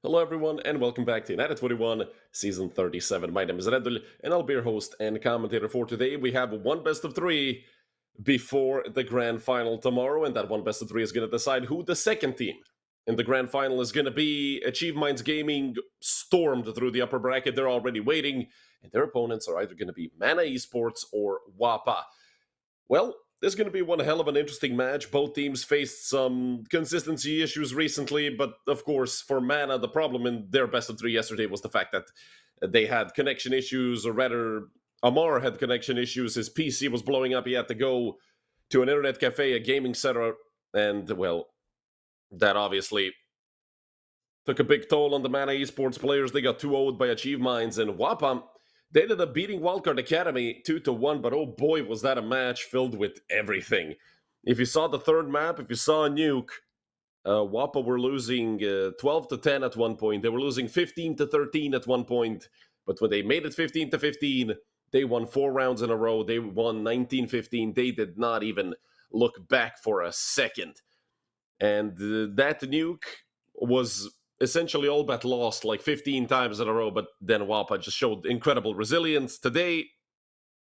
Hello everyone and welcome back to United21 Season 37. My name is Redul and I'll be your host and commentator for today. We have one best of three before the grand final tomorrow, and that one best of three is going to decide who the second team in the grand final is going to be. Achieve Minds Gaming stormed through the upper bracket. They're already waiting, and their opponents are either going to be Mana Esports or WOPA. Well, this is going to be one hell of an interesting match. Both teams faced some consistency issues recently, but of course, for Mana, the problem in their best of three yesterday was the fact that they had connection issues, or rather, Amar had connection issues. His PC was blowing up. He had to go to an internet cafe, a gaming center, and, well, that obviously took a big toll on the Mana Esports players. They got 2-0'd by Achieve Minds, and WAPA, they ended up beating Wildcard Academy 2-1, but oh boy, was that a match filled with everything. If you saw the third map, if you saw a nuke, WAPA were losing 12-10 at one point. They were losing 15-13 at one point, but when they made it 15-15, they won 4 rounds in a row. They won 19-15. They did not even look back for a second. And that nuke was essentially all but lost like 15 times in a row, but then WAPA just showed incredible resilience. Today,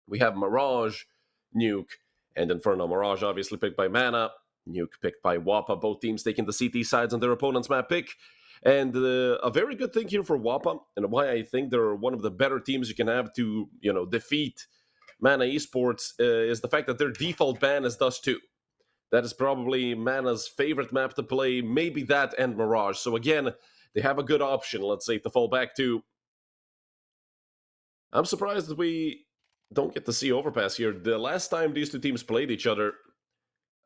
we have Mirage, Nuke, and Inferno. Mirage obviously picked by Mana, Nuke picked by WAPA, both teams taking the CT sides on their opponent's map pick. And a very good thing here for WAPA, and why I think they're one of the better teams you can have to, defeat Mana Esports, is the fact that their default ban is Dust 2. That is probably Mana's favorite map to play, maybe that and Mirage. So again, they have a good option, let's say, to fall back to. I'm surprised that we don't get to see Overpass here. The last time these two teams played each other,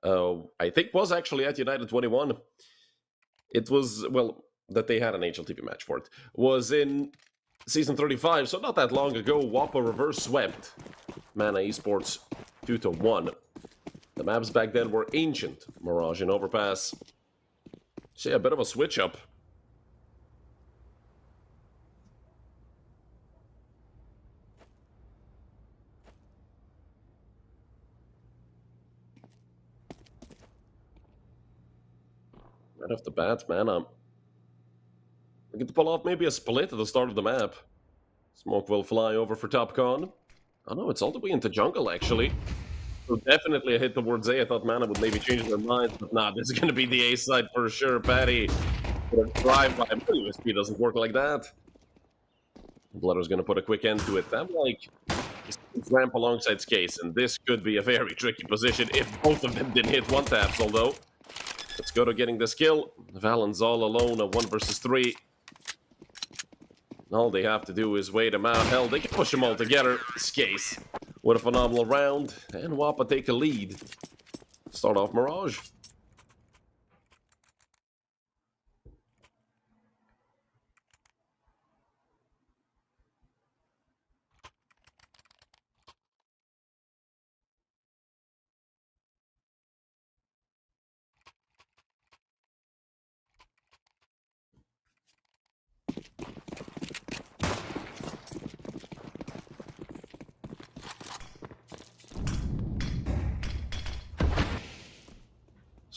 I think was actually at United21. It was, well, that they had an HLTV match for it, was in Season 35, so not that long ago. WOPA reverse swept Mana Esports 2-1. The maps back then were Ancient, Mirage, and Overpass. See, a bit of a switch-up. Right off the bat, Mana. We get to pull off maybe a split at the start of the map. Smoke will fly over for Topcon. Oh no, it's all the way into jungle, actually. So definitely a hit towards A. I thought Mana would maybe change their minds, but nah, this is going to be the A side for sure. Patty, drive-by. USP doesn't work like that. Blooder's going to put a quick end to it. I'm like, ramp alongside Skase, and this could be a very tricky position if both of them didn't hit one-taps, although. Let's go to getting this kill. Valen's all alone, a 1 versus 3. All they have to do is wait him out. Hell, they can push them all together. Skase with a phenomenal round, and WAPA take a lead. Start off Mirage.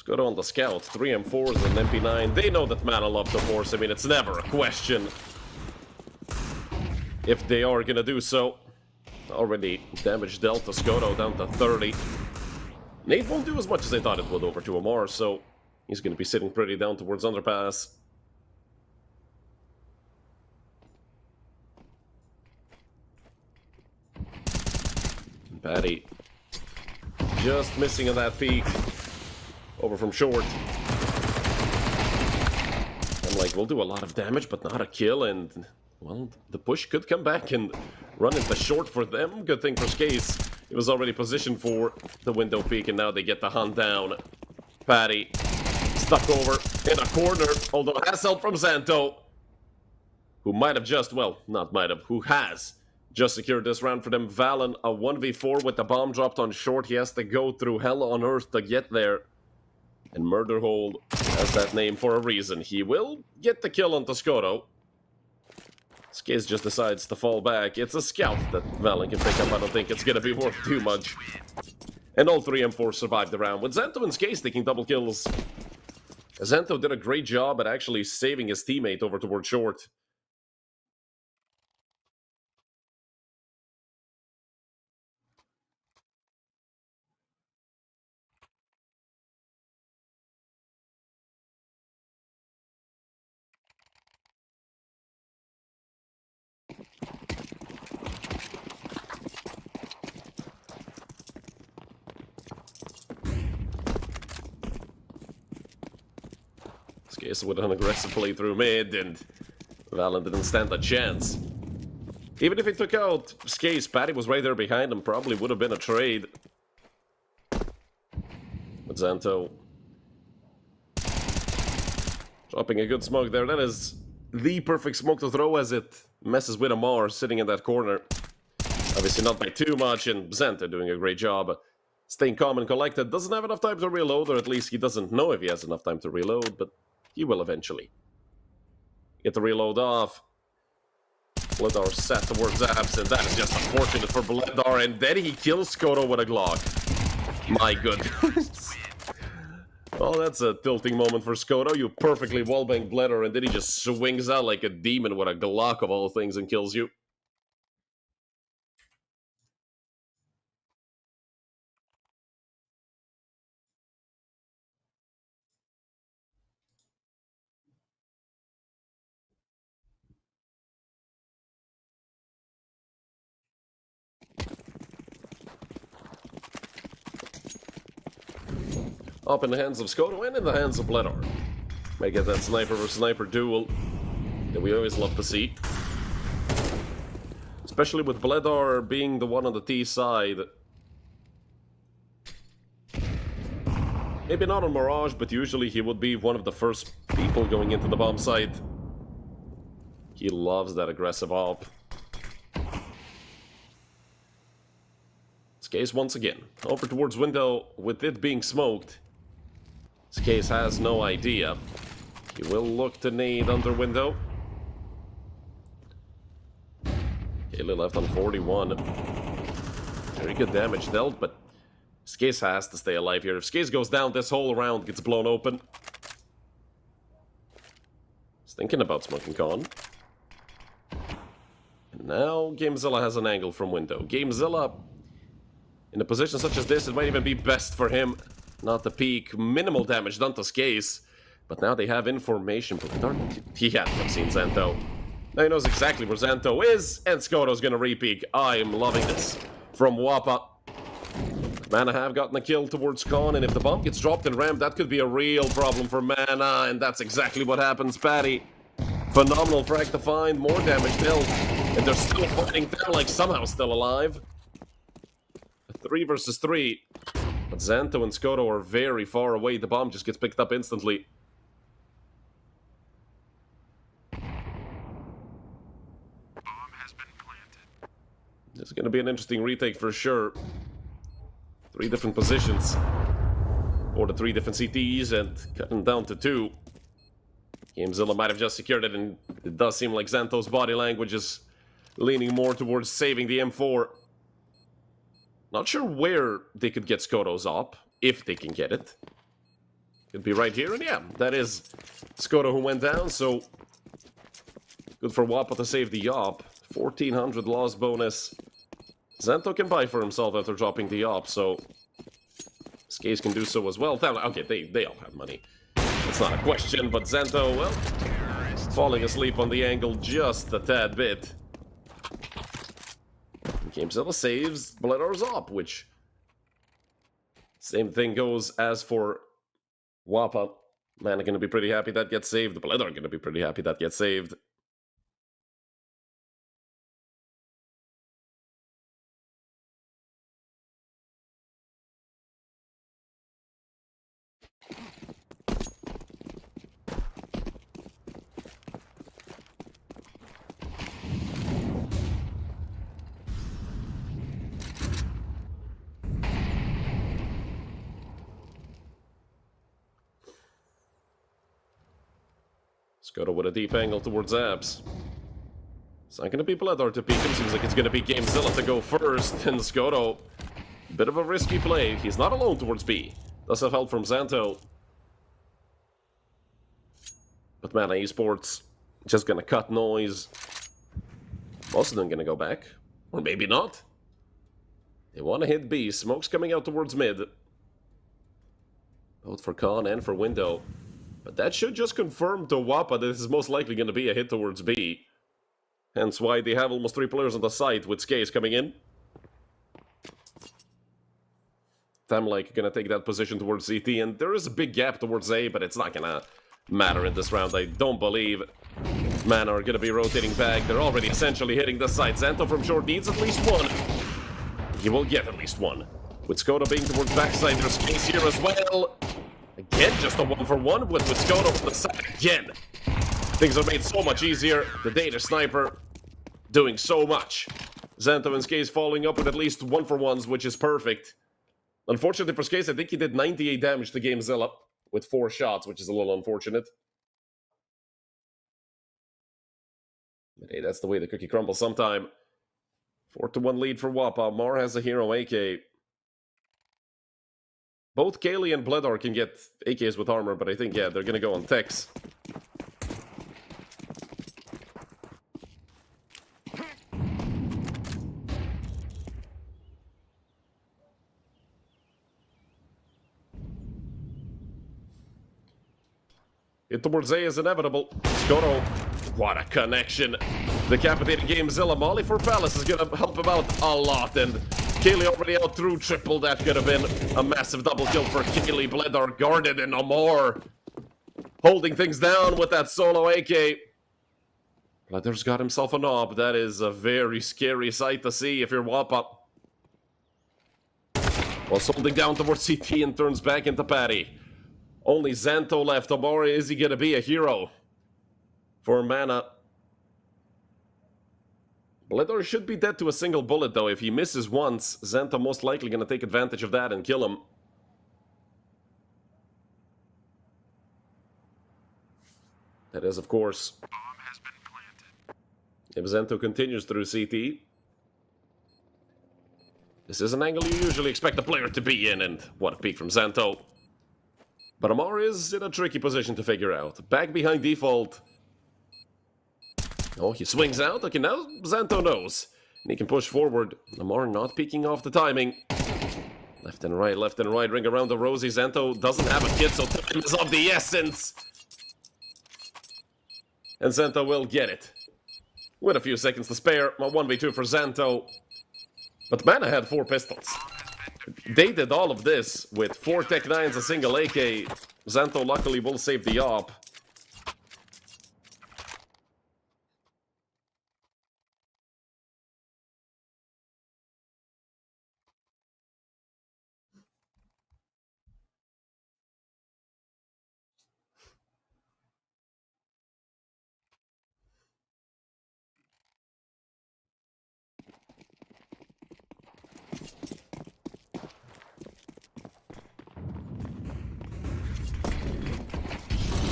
Let's go on the scout. 3 M4s and MP9. They know that Mana love the force. I mean, it's never a question if they are gonna do so. Already damage dealt to Skoto down to 30. Nate won't do as much as I thought it would over to Amar, so he's gonna be sitting pretty down towards Underpass. Patty just missing on that peak. Over from short. I'm like, we'll do a lot of damage, but not a kill, and, well, the push could come back and run into short for them. Good thing for Skase. It was already positioned for the window peak, and now they get the hunt down. Patty stuck over in a corner, although has help from Zanto, who might have just, well, not might have, who has just secured this round for them. Valen, a 1v4 with the bomb dropped on short. He has to go through hell on earth to get there. And Murderhold has that name for a reason. He will get the kill on Skoto. Skase just decides to fall back. It's a scout that Valen can pick up. I don't think it's going to be worth too much. And all 3 M4 survived the round, with Zanto and Skase taking double kills. Zento did a great job at actually saving his teammate over towards short. Skaze with an aggressive play through mid, and Valen didn't stand a chance. Even if he took out Skaze, Patty was right there behind him, probably would have been a trade. But Zento dropping a good smoke there. That is the perfect smoke to throw as it messes with Amar sitting in that corner. Obviously not by too much, and Zento doing a great job. Staying calm and collected. Doesn't have enough time to reload, or at least he doesn't know if he has enough time to reload, but he will eventually. Get the reload off. Bledar set towards Abs, and that is just unfortunate for Bledar, and then he kills Skoto with a Glock. My goodness. Well, that's a tilting moment for Skoto. You perfectly wallbang Bledar, and then he just swings out like a demon with a Glock of all things and kills you. Up in the hands of Skoto and in the hands of Bledar. May get that sniper versus sniper duel that we always love to see. Especially with Bledar being the one on the T side. Maybe not on Mirage, but usually he would be one of the first people going into the bomb site. He loves that aggressive op. Skaze once again. Over towards window with it being smoked. Skaze has no idea. He will look to nade under window. Kaylee left on 41. Very good damage dealt, but Skaze has to stay alive here. If Skaze goes down, this whole round gets blown open. He's thinking about smoking con. And now Gamezilla has an angle from window. Gamezilla, in a position such as this, it might even be best for him not to peek. Minimal damage done to Skaze. But now they have information. He had to have seen Zento. Now he knows exactly where Zento is, and Skoto's gonna re-peek. I'm loving this. From WOPA. Mana have gotten a kill towards Con, and if the bomb gets dropped in ramp, that could be a real problem for Mana, and that's exactly what happens. Patty, phenomenal frag to find, more damage dealt, and they're still fighting. They're like somehow still alive. 3 versus 3. But Zento and Skoto are very far away. The bomb just gets picked up instantly. This is going to be an interesting retake for sure. 3 different positions. Or the 3 different CTs and cutting down to 2. Gamezilla might have just secured it, and it does seem like Zento's body language is leaning more towards saving the M4. Not sure where they could get Skoto's op, if they can get it. Could be right here, and yeah, that is Skoto who went down, so good for WOPA to save the op. 1400 loss bonus. Zento can buy for himself after dropping the op, so Skaze can do so as well. Okay, they all have money. It's not a question, but Zento, well, falling asleep on the angle just a tad bit. Gamezilla saves Bledar's op, which same thing goes as for WOPA. Mana gonna be pretty happy that gets saved. Bledar gonna be pretty happy that gets saved. Skoto with a deep angle towards Abs. It's not going to be Bledar to peek him. Seems like it's going to be Gamezilla to go first. And Skoto, bit of a risky play. He's not alone towards B. Does have help from Zento. But man, Esports just gonna cut noise. Most of them gonna go back. Or maybe not. They want to hit B. Smoke's coming out towards mid. Both for Con and for Window. But that should just confirm to WOPA that this is most likely going to be a hit towards B. Hence why they have almost 3 players on the site with Skaze coming in. Tamlike gonna take that position towards CT, and there is a big gap towards A, but it's not gonna matter in this round, I don't believe. Mana are gonna be rotating back. They're already essentially hitting the site. Xanto from short needs at least one. He will get at least one. With Skoda being towards backside, there's Skaze here as well. Again, just a 1-for-1 with Skoda on the side again. Things are made so much easier. The Data Sniper doing so much. Xanto and Skaze following up with at least 1-for-1s, which is perfect. Unfortunately for Skaze, I think he did 98 damage to GameZilla with 4 shots, which is a little unfortunate. But hey, that's the way the cookie crumbles sometime. 4-1 lead for WOPA. Mar has a hero AK. Both Kaylee and Bledar can get AKs with armor, but I think, yeah, they're gonna go on techs. Hit towards A is inevitable. Skoto, what a connection. Decapitated GameZilla. Molly for Palace is gonna help him out a lot, and Kaylee already out through triple. That could have been a massive double kill for Kaylee. Bledar guarded and no more. Holding things down with that solo AK. Bledar's got himself a knob. That is a very scary sight to see if you're WOPA. While holding down towards CT and turns back into Patty. Only Xanto left. Omori, is he gonna be a hero? For Mana. Bledar should be dead to a single bullet, though. If he misses once, Xanto most likely gonna take advantage of that and kill him. That is, of course, if Xanto continues through CT. This is an angle you usually expect a player to be in, and what a peek from Xanto. But Amar is in a tricky position to figure out. Back behind default. Oh, he swings out. Okay, now Xanto knows. And he can push forward. Amar not peeking off the timing. Left and right, ring around the rosy. Xanto doesn't have a kit, so time is of the essence. And Xanto will get it. With a few seconds to spare. A 1v2 for Xanto. But Mana had 4 pistols. They did all of this with 4 Tech 9s, a single AK. Xanto luckily will save the op.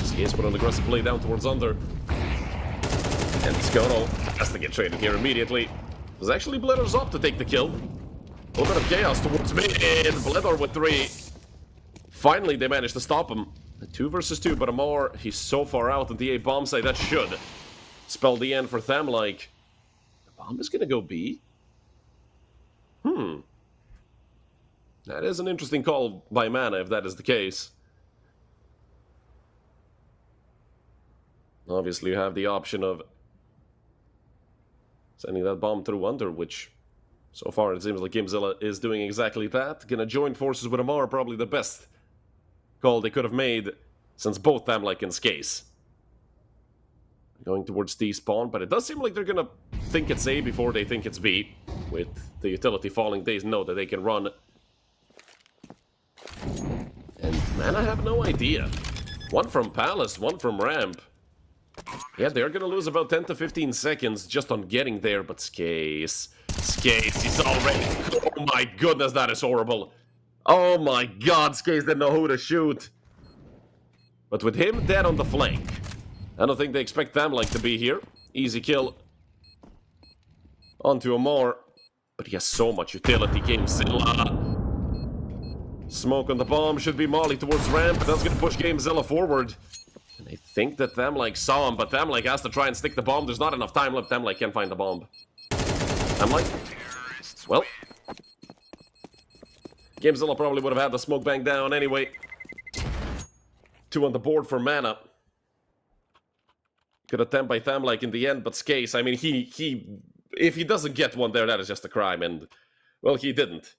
Skaze put an aggressive play down towards under. And Skoto has to get traded here immediately. It was actually Bledar's up to take the kill. A little bit of chaos towards mid. Bledar with 3. Finally, they managed to stop him. 2 versus 2, but Amar, he's so far out on the A bomb site. That should spell the end for Thamlike. The bomb is gonna go B. That is an interesting call by Mana, if that is the case. Obviously, you have the option of sending that bomb through under, which so far it seems like GameZilla is doing exactly that. Gonna join forces with Amar, probably the best call they could have made since both Thamlike and Skaze. Going towards D spawn, but it does seem like they're gonna think it's A before they think it's B. With the utility falling, they know that they can run. And Mana have no idea. 1 from Palace, 1 from Ramp. Yeah, they're gonna lose about 10 to 15 seconds just on getting there, but Skaze, he's already... Oh my goodness, that is horrible. Oh my god, Skaze didn't know who to shoot. But with him dead on the flank, I don't think they expect Thamlike to be here. Easy kill. Onto Amar. But he has so much utility, GameZilla. Smoke on the bomb should be Molly towards Ramp, but that's gonna push GameZilla forward. And I think that Thamlike saw him, but Thamlike has to try and stick the bomb. There's not enough time left. Thamlike can't find the bomb. Thamlike? Well. Gamezilla probably would have had the smoke bang down anyway. 2 on the board for mana. Good attempt by Thamlike in the end, but Skase, I mean, if he doesn't get one there, that is just a crime, and, well, he didn't.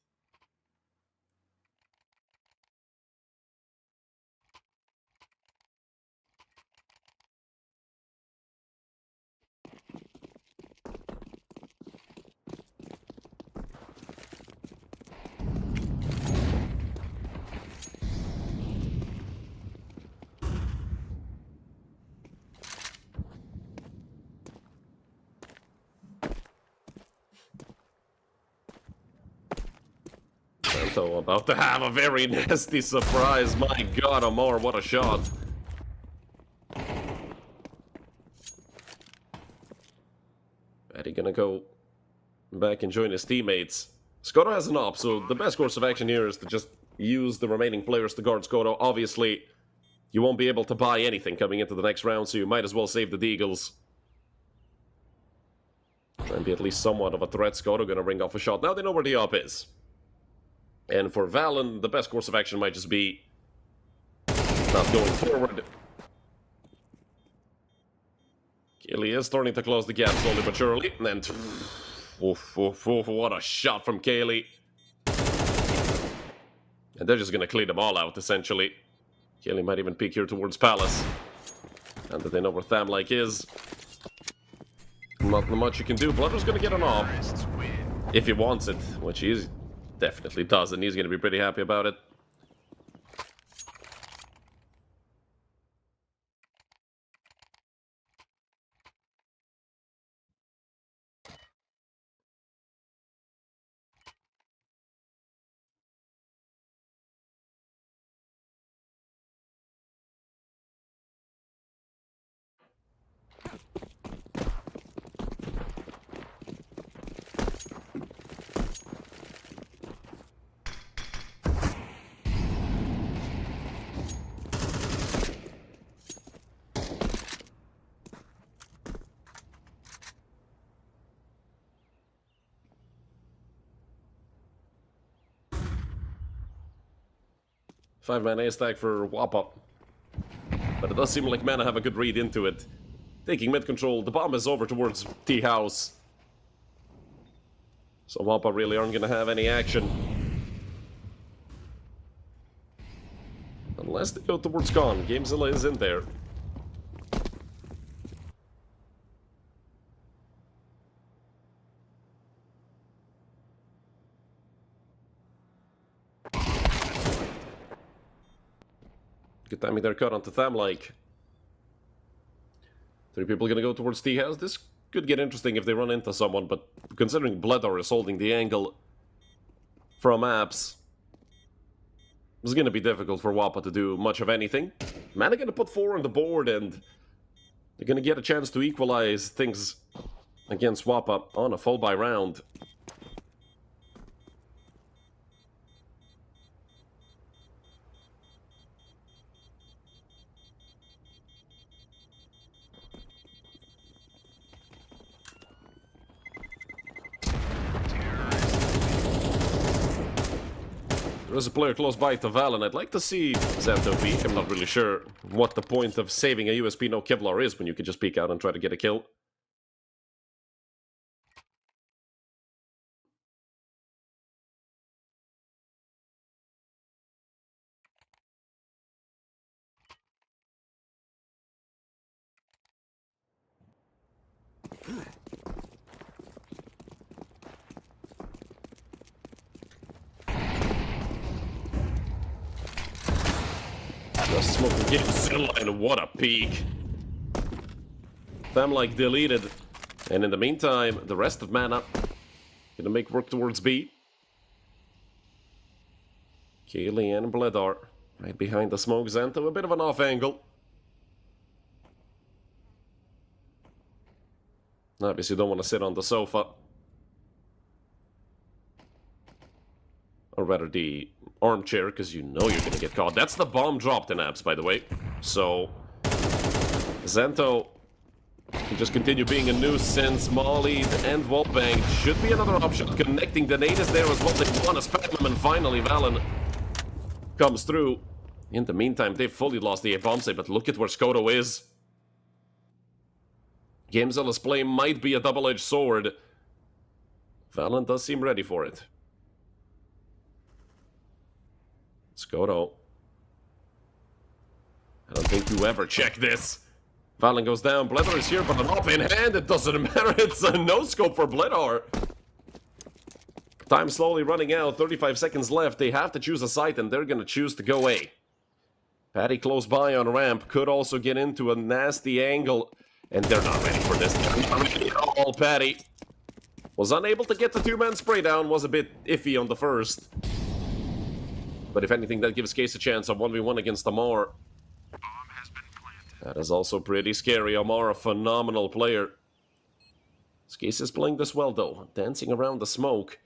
So about to have a very nasty surprise. My god, Amar, what a shot. Eddie gonna go back and join his teammates. Skoto has an op, so the best course of action here is to just use the remaining players to guard Skoto. Obviously, you won't be able to buy anything coming into the next round, so you might as well save the Deagles. Try and be at least somewhat of a threat. Skoto gonna ring off a shot. Now they know where the op is. And for Valen, the best course of action might just be not going forward. Kaylee is starting to close the gap slowly but surely. And what a shot from Kaylee. And they're just going to clean them all out, essentially. Kaylee might even peek here towards Palace. And that they know where Thamlike is. Not much you can do. Blooder's going to get an off. If he wants it, which he definitely does, and he's going to be pretty happy about it. Five-man A-stack for WOPA. But it does seem like Mana have a good read into it. Taking mid control, the bomb is over towards T-House. So WOPA really aren't going to have any action. Unless they go towards Con. Gamezilla is in there. Good timing there, cut onto Thamlike. 3 people gonna go towards T-House. This could get interesting if they run into someone, but considering Bledor is holding the angle from Apps, it's gonna be difficult for WOPA to do much of anything. Mana gonna put 4 on the board, and they're gonna get a chance to equalize things against WOPA on a full buy round. There is a player close by to Valen. I'd like to see Xanto peek. I'm not really sure what the point of saving a USP no Kevlar is when you can just peek out and try to get a kill. Just smoking Gamezilla, and what a peek. Thamlike deleted. And in the meantime, the rest of Mana gonna make work towards B. Kaylee and Bledor right behind the smoke. Xanto, a bit of an off angle. Obviously, you don't want to sit on the sofa. Or rather, the armchair, because you know you're going to get caught. That's the bomb dropped in Apps, by the way. So, Zento can just continue being a nuisance. Molly and Wallbang should be another option. Connecting the nade is there as well. They want to spam him, and finally Valen comes through. In the meantime, they've fully lost the A-bomb save, but look at where Skoto is. Gamezilla's play might be a double-edged sword. Valen does seem ready for it. Skoto. I don't think you ever check this. Valen goes down. Bledar is here, but an op in hand. It doesn't matter. It's a no-scope for Bledar. Time slowly running out. 35 seconds left. They have to choose a site, and they're going to choose to go A. Patty close by on ramp. Could also get into a nasty angle. And they're not ready for this. They're not ready at all. Patty was unable to get the two-man spray down. Was a bit iffy on the first. But if anything, that gives Case a chance of 1v1 against Amar. That is also pretty scary. Amar, a phenomenal player. Case is playing this well, though. Dancing around the smoke.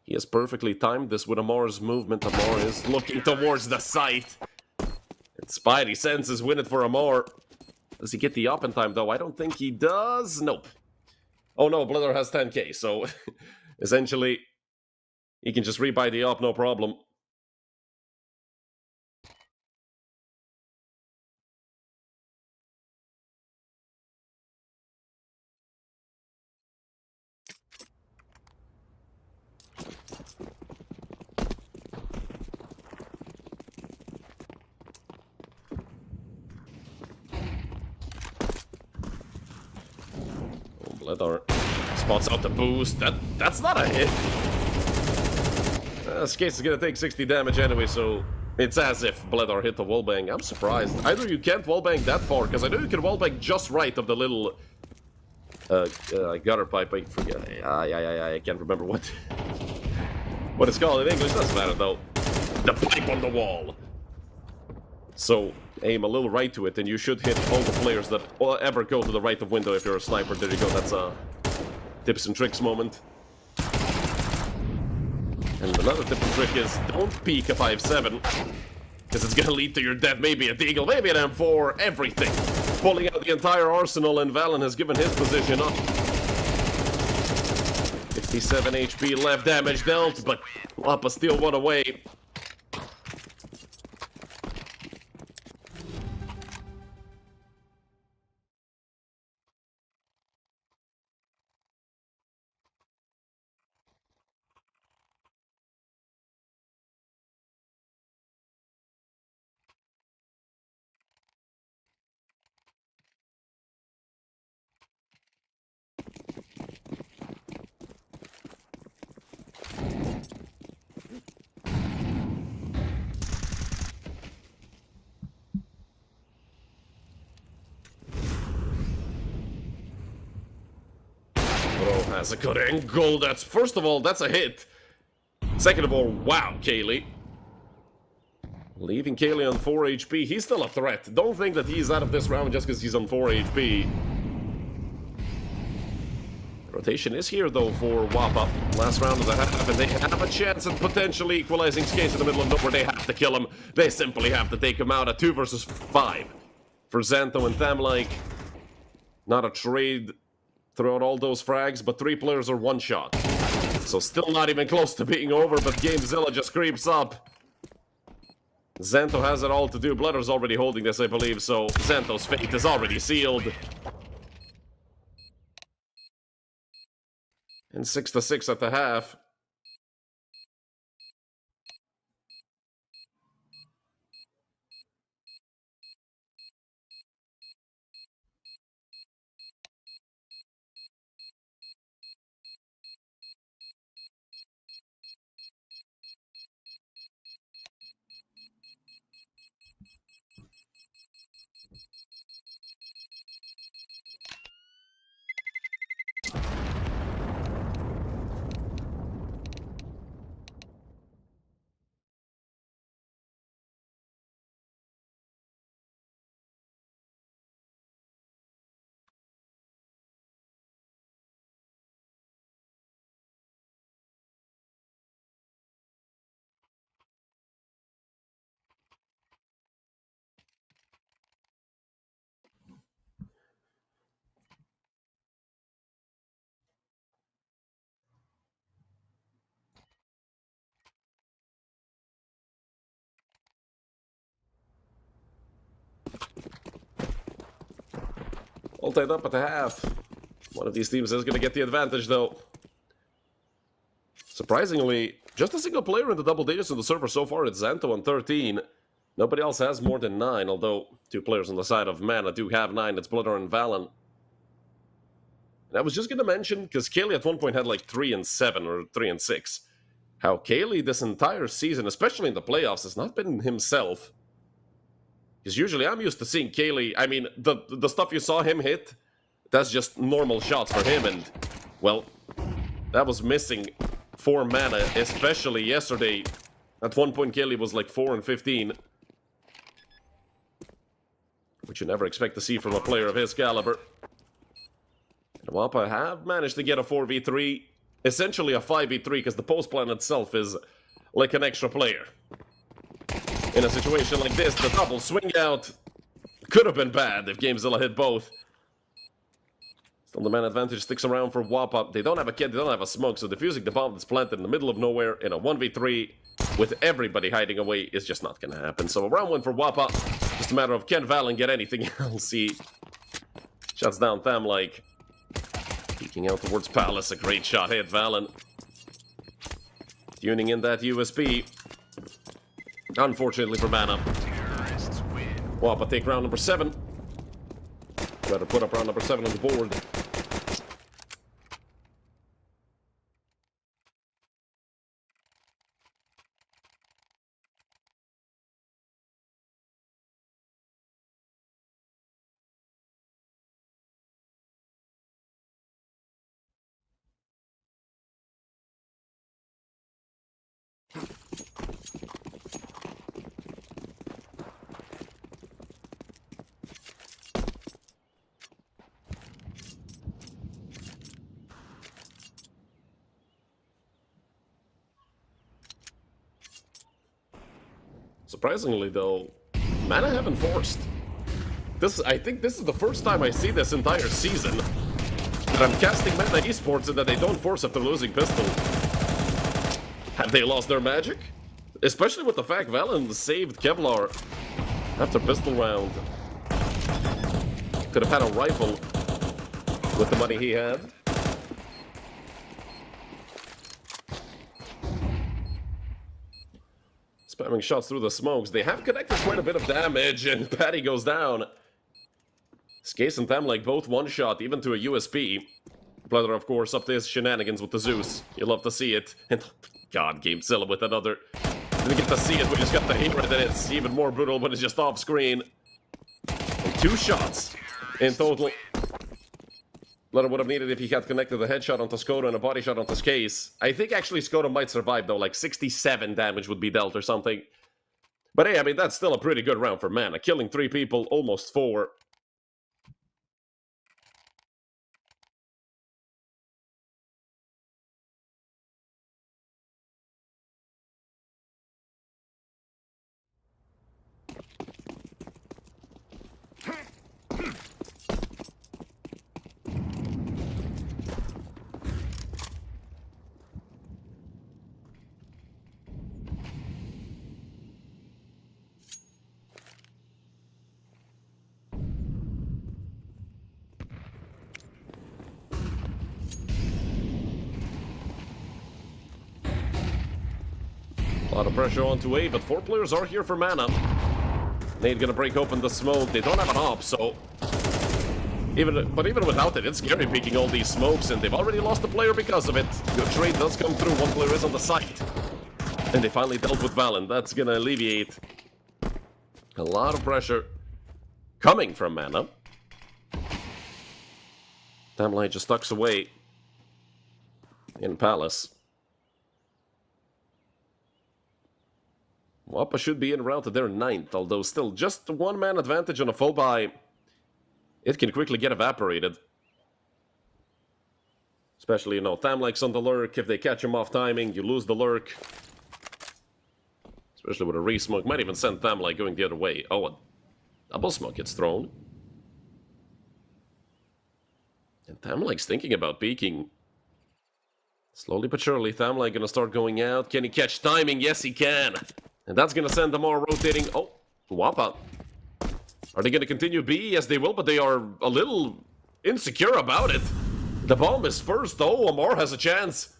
He has perfectly timed this with Amar's movement. Amar is looking towards the site. And Spidey senses win it for Amar. Does he get the up in time, though? I don't think he does. Nope. Oh, no. Bledar has 10k, so essentially he can just rebuy the up, no problem. Bledar spots out the boost. That's not a hit. Skates is gonna take 60 damage anyway, so it's as if Bledar hit the wallbang. I'm surprised. Either you can't wallbang that far, because I know you can wallbang just right of the little gutter pipe. I forget. I can't remember what it's called in English. Doesn't matter though. The pipe on the wall. So aim a little right to it, and you should hit all the players that will ever go to the right of window if you're a sniper. There you go. That's a tips and tricks moment. And another tip and trick is don't peek a 5-7, because it's going to lead to your death. Maybe a Deagle, maybe an M4, everything. Pulling out the entire arsenal, and Valen has given his position up. 57 HP left, damage dealt, but WOPA still one away. Has a good angle. That's, first of all, that's a hit. Second of all, wow, Kaylee. Leaving Kaylee on 4 HP. He's still a threat. Don't think that he's out of this round just because he's on 4 HP. Rotation is here, though, for WOPA. Last round of the half, and they have a chance at potentially equalizing Skates in the middle of nowhere. They have to kill him. They simply have to take him out at 2 versus 5. For Xantho and Thamlike, not a trade throughout all those frags, but 3 players are one shot. So still not even close to being over, but Gamezilla just creeps up. Xantho has it all to do. Bledar's already holding this, I believe, so Xantho's fate is already sealed. And 6-6 at the half. All tied up at the half. One of these teams is going to get the advantage, though. Surprisingly, just a single player in the double digits on the server so far. It's Zanto on 13. Nobody else has more than 9, although 2 players on the side of Mana do have 9. It's Blooder and Valen. And I was just going to mention, because Kaylee at one point had like 3 and 7 or 3 and 6, how Kaylee this entire season, especially in the playoffs, has not been himself. Because usually I'm used to seeing Kaylee, I mean, the stuff you saw him hit, that's just normal shots for him, and, well, that was missing 4 mana, especially yesterday. At one point, Kaylee was like 4 and 15. Which you never expect to see from a player of his caliber. And WOPA have managed to get a 4v3. Essentially a 5v3, because the post plan itself is like an extra player. In a situation like this, the double swing out could have been bad if Gamezilla hit both. Still, the man advantage sticks around for WOPA. They don't have a kid, they don't have a smoke, so defusing the bomb that's planted in the middle of nowhere in a 1v3 with everybody hiding away is just not going to happen. So a round 1 for WOPA. Just a matter of can Valen get anything else. He shuts down Thamlike. Peeking out towards Palace. A great shot hit, Valen. Tuning in that USB. Unfortunately for Mana. WOPA take round number 7. Better put up round number 7 on the board. Surprisingly, though, Mana haven't forced. I think this is the first time I see this entire season that I'm casting Mana Esports and that they don't force after losing pistol. Have they lost their magic? Especially with the fact Valen saved Kevlar after pistol round. Could have had a rifle with the money he had. Spamming shots through the smokes. They have connected quite a bit of damage, and Patty goes down. Skace and Thamlike both one-shot, even to a USP. Blooder, of course, up to his shenanigans with the Zeus. You love to see it. And, God, Gamezilla with another. Didn't get to see it, we just got to hear it, and it's even more brutal when it's just off-screen. And 2 shots in total. Blooder would have needed if he had connected a headshot onto Skoda and a body shot onto Skace. I think actually Skoda might survive though, like 67 damage would be dealt or something. But hey, I mean, that's still a pretty good round for Mana. Killing 3 people, almost 4. A lot of pressure onto A, but 4 players are here for Mana. Nade gonna break open the smoke. They don't have an op, so... Even without it, it's scary peeking all these smokes, and they've already lost a player because of it. Good trade does come through. 1 player is on the site. And they finally dealt with Valen. That's gonna alleviate a lot of pressure coming from Mana. Thamlike just tucks away in Palace. WOPA should be en route to their 9th, although still just 1 man advantage on a full buy. It can quickly get evaporated. Especially, you know, Thamlike's on the lurk. If they catch him off timing, you lose the lurk. Especially with a re-smoke. Might even send Thamlike going the other way. Oh, a double smoke gets thrown. And Thamlike's thinking about peeking. Slowly but surely, Thamlike gonna start going out. Can he catch timing? Yes, he can. And that's gonna send them more rotating. Oh, WOPA. Are they gonna continue B? Yes, they will, but they are a little insecure about it. The bomb is first, though. Amar has a chance.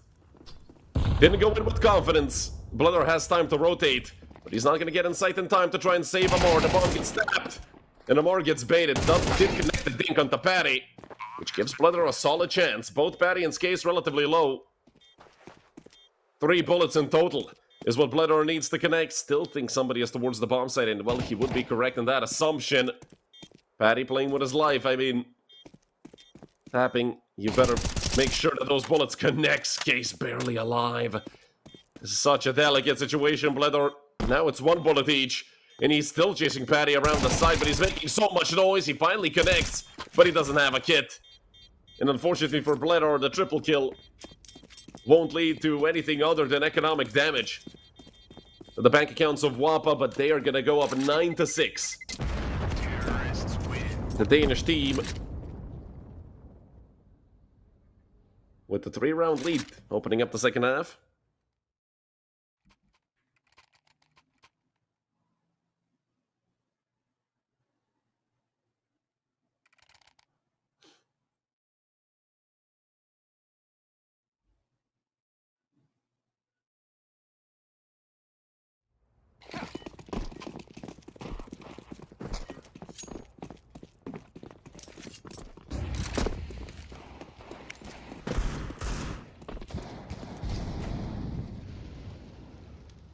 Didn't go in with confidence. Bladder has time to rotate, but he's not going to get in sight in time to try and save Amar. The bomb gets stabbed, and Amar gets baited. Did connect the dink onto Patty, which gives Bladder a solid chance. Both Patty and Skace relatively low. 3 bullets in total is what Bladder needs to connect. Still think somebody is towards the bomb site, and well, he would be correct in that assumption. Patty playing with his life. I mean, tapping, you better make sure that those bullets connect. Skace barely alive. This is such a delicate situation, Bladder. Now it's 1 bullet each, and he's still chasing Patty around the side, but he's making so much noise. He finally connects, but he doesn't have a kit. And unfortunately for Bladder, the triple kill won't lead to anything other than economic damage to the bank accounts of WOPA, but they are going to go up 9-6. The Danish team with the 3-round lead, opening up the second half.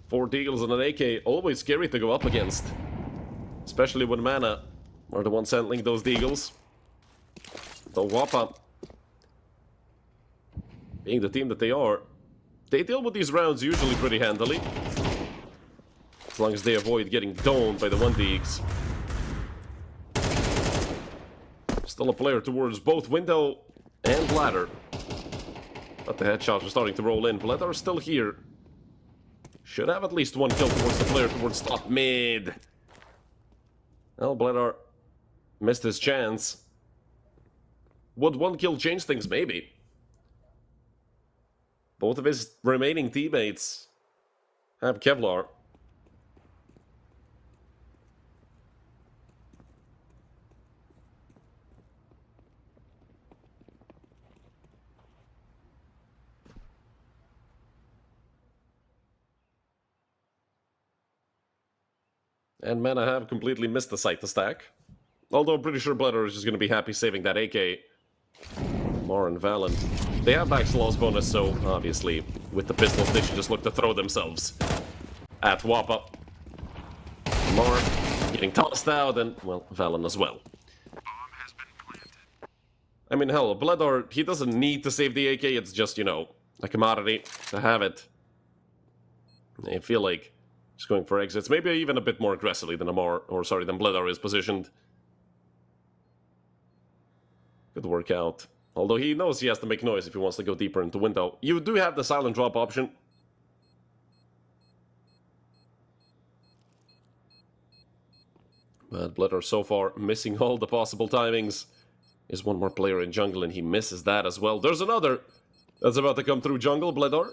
Four deagles and an AK, always scary to go up against. Especially when Mana are the ones handling those deagles. The WOPA, being the team that they are, they deal with these rounds usually pretty handily. As long as they avoid getting domed by the 1-deags. Still a player towards both window and ladder. But the headshots are starting to roll in. Bladder is still here. Should have at least 1 kill towards the player towards top mid. Well, Bladder missed his chance. Would 1 kill change things? Maybe. Both of his remaining teammates have Kevlar. And Mana have completely missed the site to stack. Although I'm pretty sure Bladder is just going to be happy saving that AK. Mar and Valen. They have max loss bonus, so obviously with the pistols they should just look to throw themselves at WOPA. Mar getting tossed out, and well, Valen as well. I mean, hell, Bladder, he doesn't need to save the AK, it's just, you know, a commodity to have it. I feel like he's going for exits, maybe even a bit more aggressively than than Bladder is positioned. Good workout. Although he knows he has to make noise if he wants to go deeper into window. You do have the silent drop option. But Bladder so far missing all the possible timings. Is 1 more player in jungle and he misses that as well. There's another that's about to come through jungle, Bladder.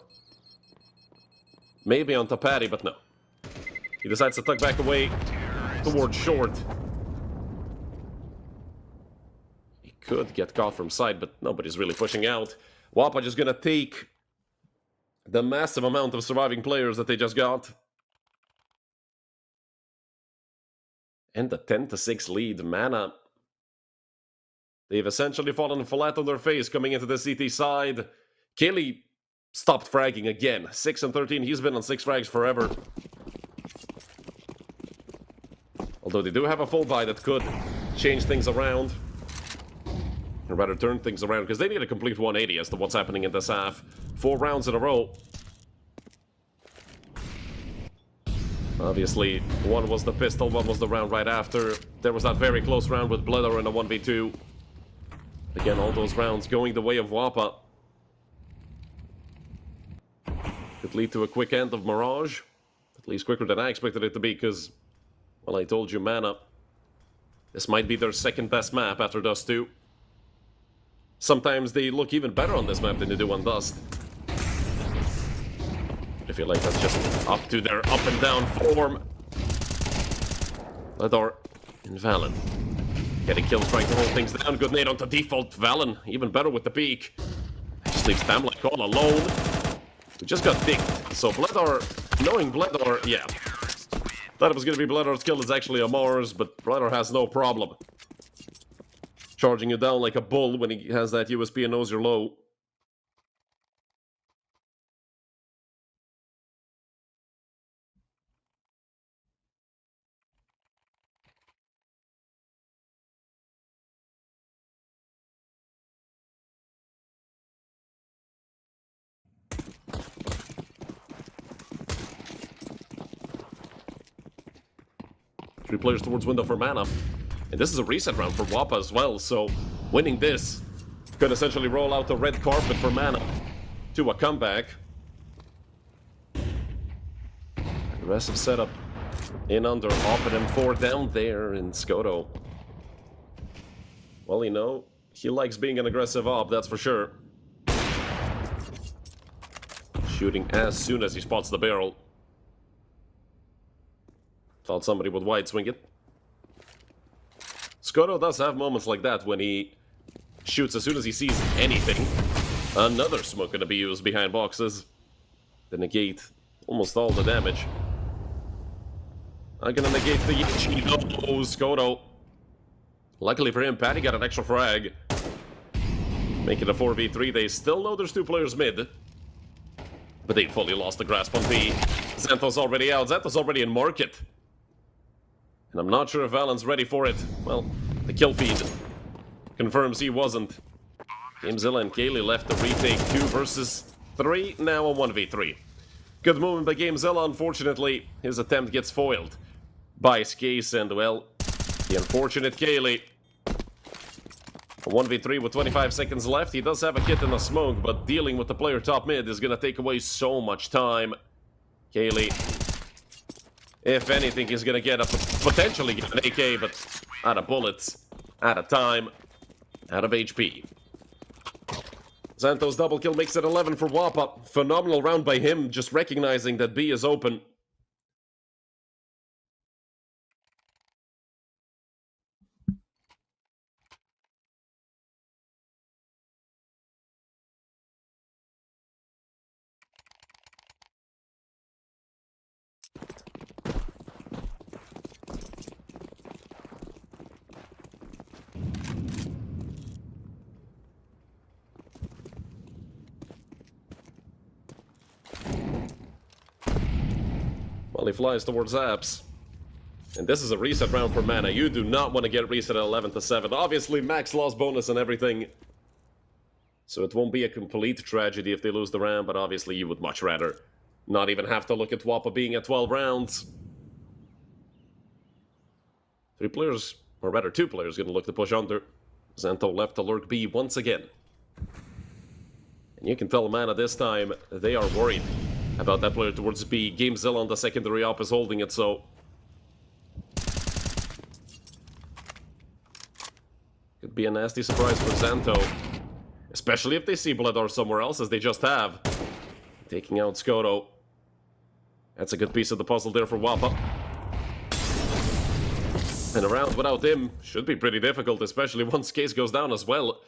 Maybe onto Patty, but no. He decides to tuck back away towards short. He could get caught from side, but nobody's really pushing out. WOPA just gonna take the massive amount of surviving players that they just got. And the 10-6 lead. Mana, they've essentially fallen flat on their face coming into the CT side. Kelly stopped fragging again. 6 and 13. He's been on 6 frags forever. Although they do have a full buy that could change things around. Or rather turn things around, because they need a complete 180 as to what's happening in this half. 4 rounds in a row. Obviously, 1 was the pistol, 1 was the round right after. There was that very close round with Bladder in a 1v2. Again, all those rounds going the way of WOPA. Could lead to a quick end of Mirage. At least quicker than I expected it to be, because, well, I told you, Mana, this might be their second best map after Dust 2. Sometimes they look even better on this map than they do on Dust. I feel like that's just up to their up and down form. Bladder and Valen. Getting kills, trying to hold things down. Good nade onto default. Valen, even better with the peak. Just leaves Tamlike all alone. We just got dicked. So Bledor, knowing Bledor, yeah. Thought it was going to be Bledor's kill. It's actually a Mars, but Bledor has no problem charging you down like a bull when he has that USP and knows you're low. Three players towards window for mana. And this is a reset round for WOPA as well, so winning this could essentially roll out the red carpet for mana to a comeback. Aggressive setup in under, off and M4 down there in Skoto. Well, you know, he likes being an aggressive op, that's for sure. Shooting as soon as he spots the barrel. Thought somebody would wide swing it. Skoto does have moments like that when he shoots as soon as he sees anything. Another smoke gonna be used behind boxes to negate almost all the damage. I'm gonna negate the Yichi. No, Skoto. Luckily for him, Patty got an extra frag. Making a 4v3. They still know there's two players mid. But they fully lost the grasp on B. Xantho's already out. Xantho's already in market. And I'm not sure if Valen's ready for it. Well, the kill feed confirms he wasn't. Gamezilla and Kaylee left the retake 2 versus 3, now a 1v3. Good movement by Gamezilla. Unfortunately, his attempt gets foiled by Skase and, well, the unfortunate Kaylee. A 1v3 with 25 seconds left. He does have a kit in the smoke, but dealing with the player top mid is going to take away so much time. Kaylee, if anything, is going to get potentially get an AK, but out of bullets, out of time, out of HP. Xantho's double kill makes it 11 for WOPA. Phenomenal round by him, just recognizing that B is open. Well, he flies towards Apps. And this is a reset round for mana. You do not want to get reset at 11 to 7. Obviously, max loss bonus and everything. So it won't be a complete tragedy if they lose the round, but obviously you would much rather not even have to look at WOPA being at 12 rounds. 3 players, or rather 2 players, going to look to push under. Xantho left to lurk B once again. And you can tell mana this time, they are worried about that player towards B. Gamezilla on the secondary op is holding it, so... Could be a nasty surprise for Xantho. Especially if they see Bledor somewhere else, as they just have. Taking out Skoto. That's a good piece of the puzzle there for WOPA. And a round without him should be pretty difficult, especially once Case goes down as well.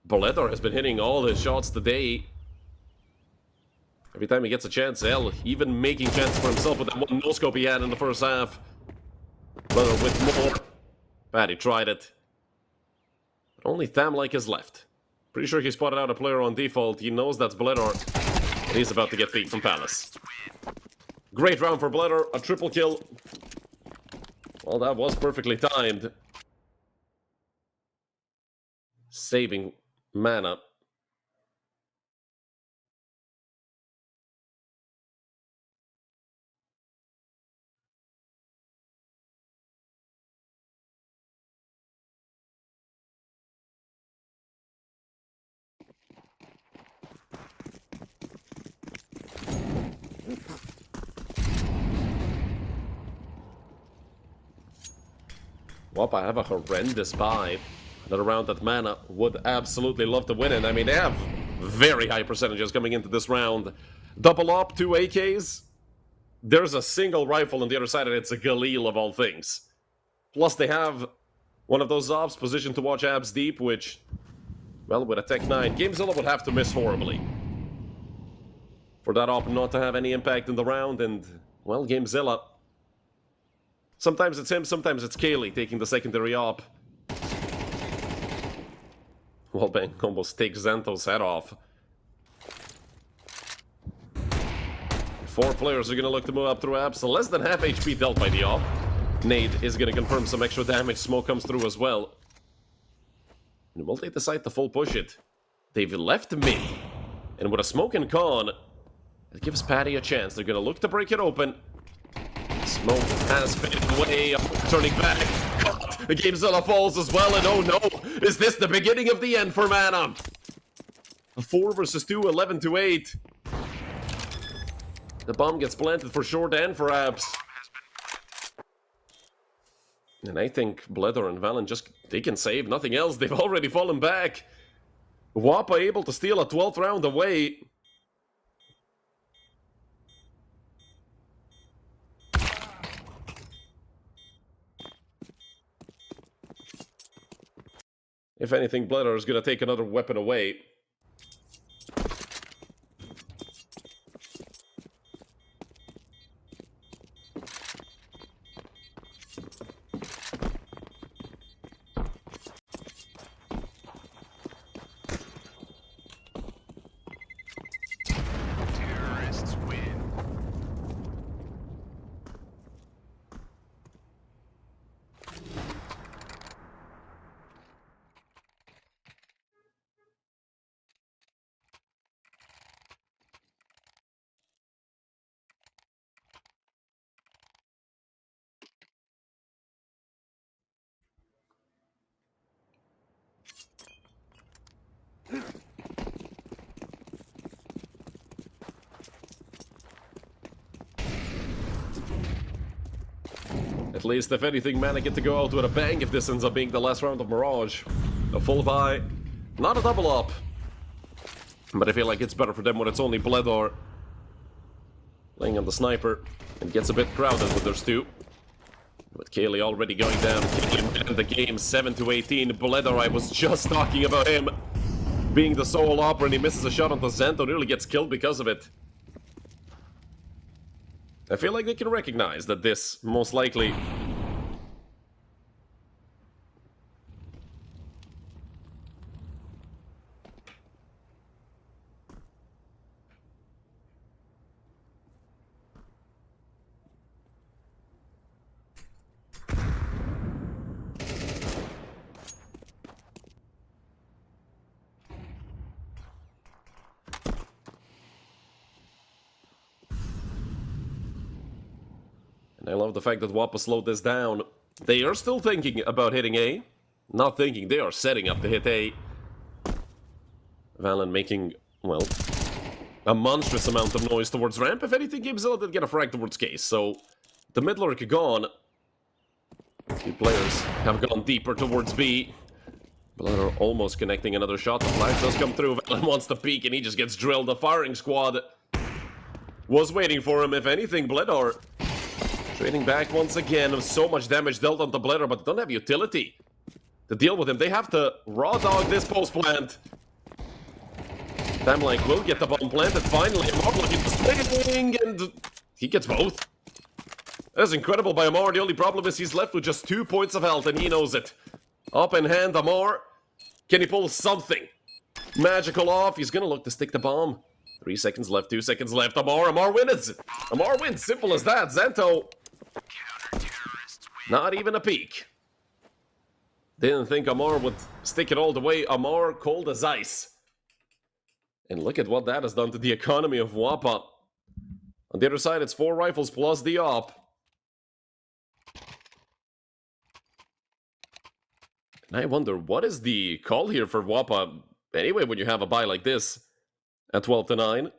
Bledor has been hitting all his shots today. Every time he gets a chance, L, even making chances for himself with that one no-scope he had in the first half. Bledor with more. Patty tried it. But only Tamlike is left. Pretty sure he spotted out a player on default. He knows that's Bledor. And he's about to get feed from Palace. Great round for Bledor. A triple kill. Well, that was perfectly timed. Saving mana. WOPA have a horrendous buy. Another round that mana would absolutely love to win in. I mean, they have very high percentages coming into this round. Double op, 2 AKs. There's a single rifle on the other side, and it's a Galil of all things. Plus, they have One of those ops positioned to watch abs deep, which, well, with a Tech 9, GameZilla would have to miss horribly for that op not to have any impact in the round, and, well, GameZilla. Sometimes it's him, sometimes it's Kaylee taking the secondary op. Wallbang almost takes Zento's head off. 4 players are going to look to move up through abs, so less than half HP dealt by the op. Nade is going to confirm some extra damage, smoke comes through as well. And will they decide to full push it? They've left mid, and with a smoke and con, it gives Patty a chance. They're going to look to break it open. Smoke has faded away, turning back. The GameZilla falls as well, and oh no, is this the beginning of the end for Mana? A 4 versus 2, 11 to 8. The bomb gets planted for short and for abs. And I think Bledor and Valen they can save, nothing else. They've already fallen back. WOPA able to steal a 12th round away. If anything, Bledor is going to take another weapon away. At least, if anything, Mana get to go out with a bang if this ends up being the last round of Mirage. A full buy, not a double up. But I feel like it's better for them when it's only Bledor laying on the sniper. And gets a bit crowded with those two. With Kaylee already going down. Kaylee in the game, 7 to 18. Bledor, I was just talking about him being the sole op, and he misses a shot onto Zento, nearly gets killed because of it. I feel like they can recognize that this, most likely... And I love the fact that WOPA slowed this down. They are still thinking about hitting A. Not thinking, they are setting up to hit A. Valen making, well, a monstrous amount of noise towards ramp. If anything, GameZilla did get a frag towards case, so the mid lurk gone. Two players have gone deeper towards B. Bledor almost connecting another shot. The flash does come through. Valen wants to peek, and he just gets drilled. The firing squad was waiting for him. If anything, Bledor trading back once again. So much damage dealt onto Bledor, but they don't have utility to deal with him. They have to raw dog this post plant. Timeline will get the bomb planted finally. Amar looking for swing, and he gets both. That's incredible by Amar. The only problem is he's left with just 2 points of health, and he knows it. Up in hand, Amar. Can he pull something magical off? He's gonna look to stick the bomb. 3 seconds left, 2 seconds left. Amar wins. Amar wins. Simple as that. Zento, not even a peek. Didn't think Amar would stick it all the way. Amar cold as ice. And look at what that has done to the economy of WOPA. On the other side, it's 4 rifles plus the op. And I wonder, what is the call here for WOPA? Anyway, when you have a buy like this at 12 to 9.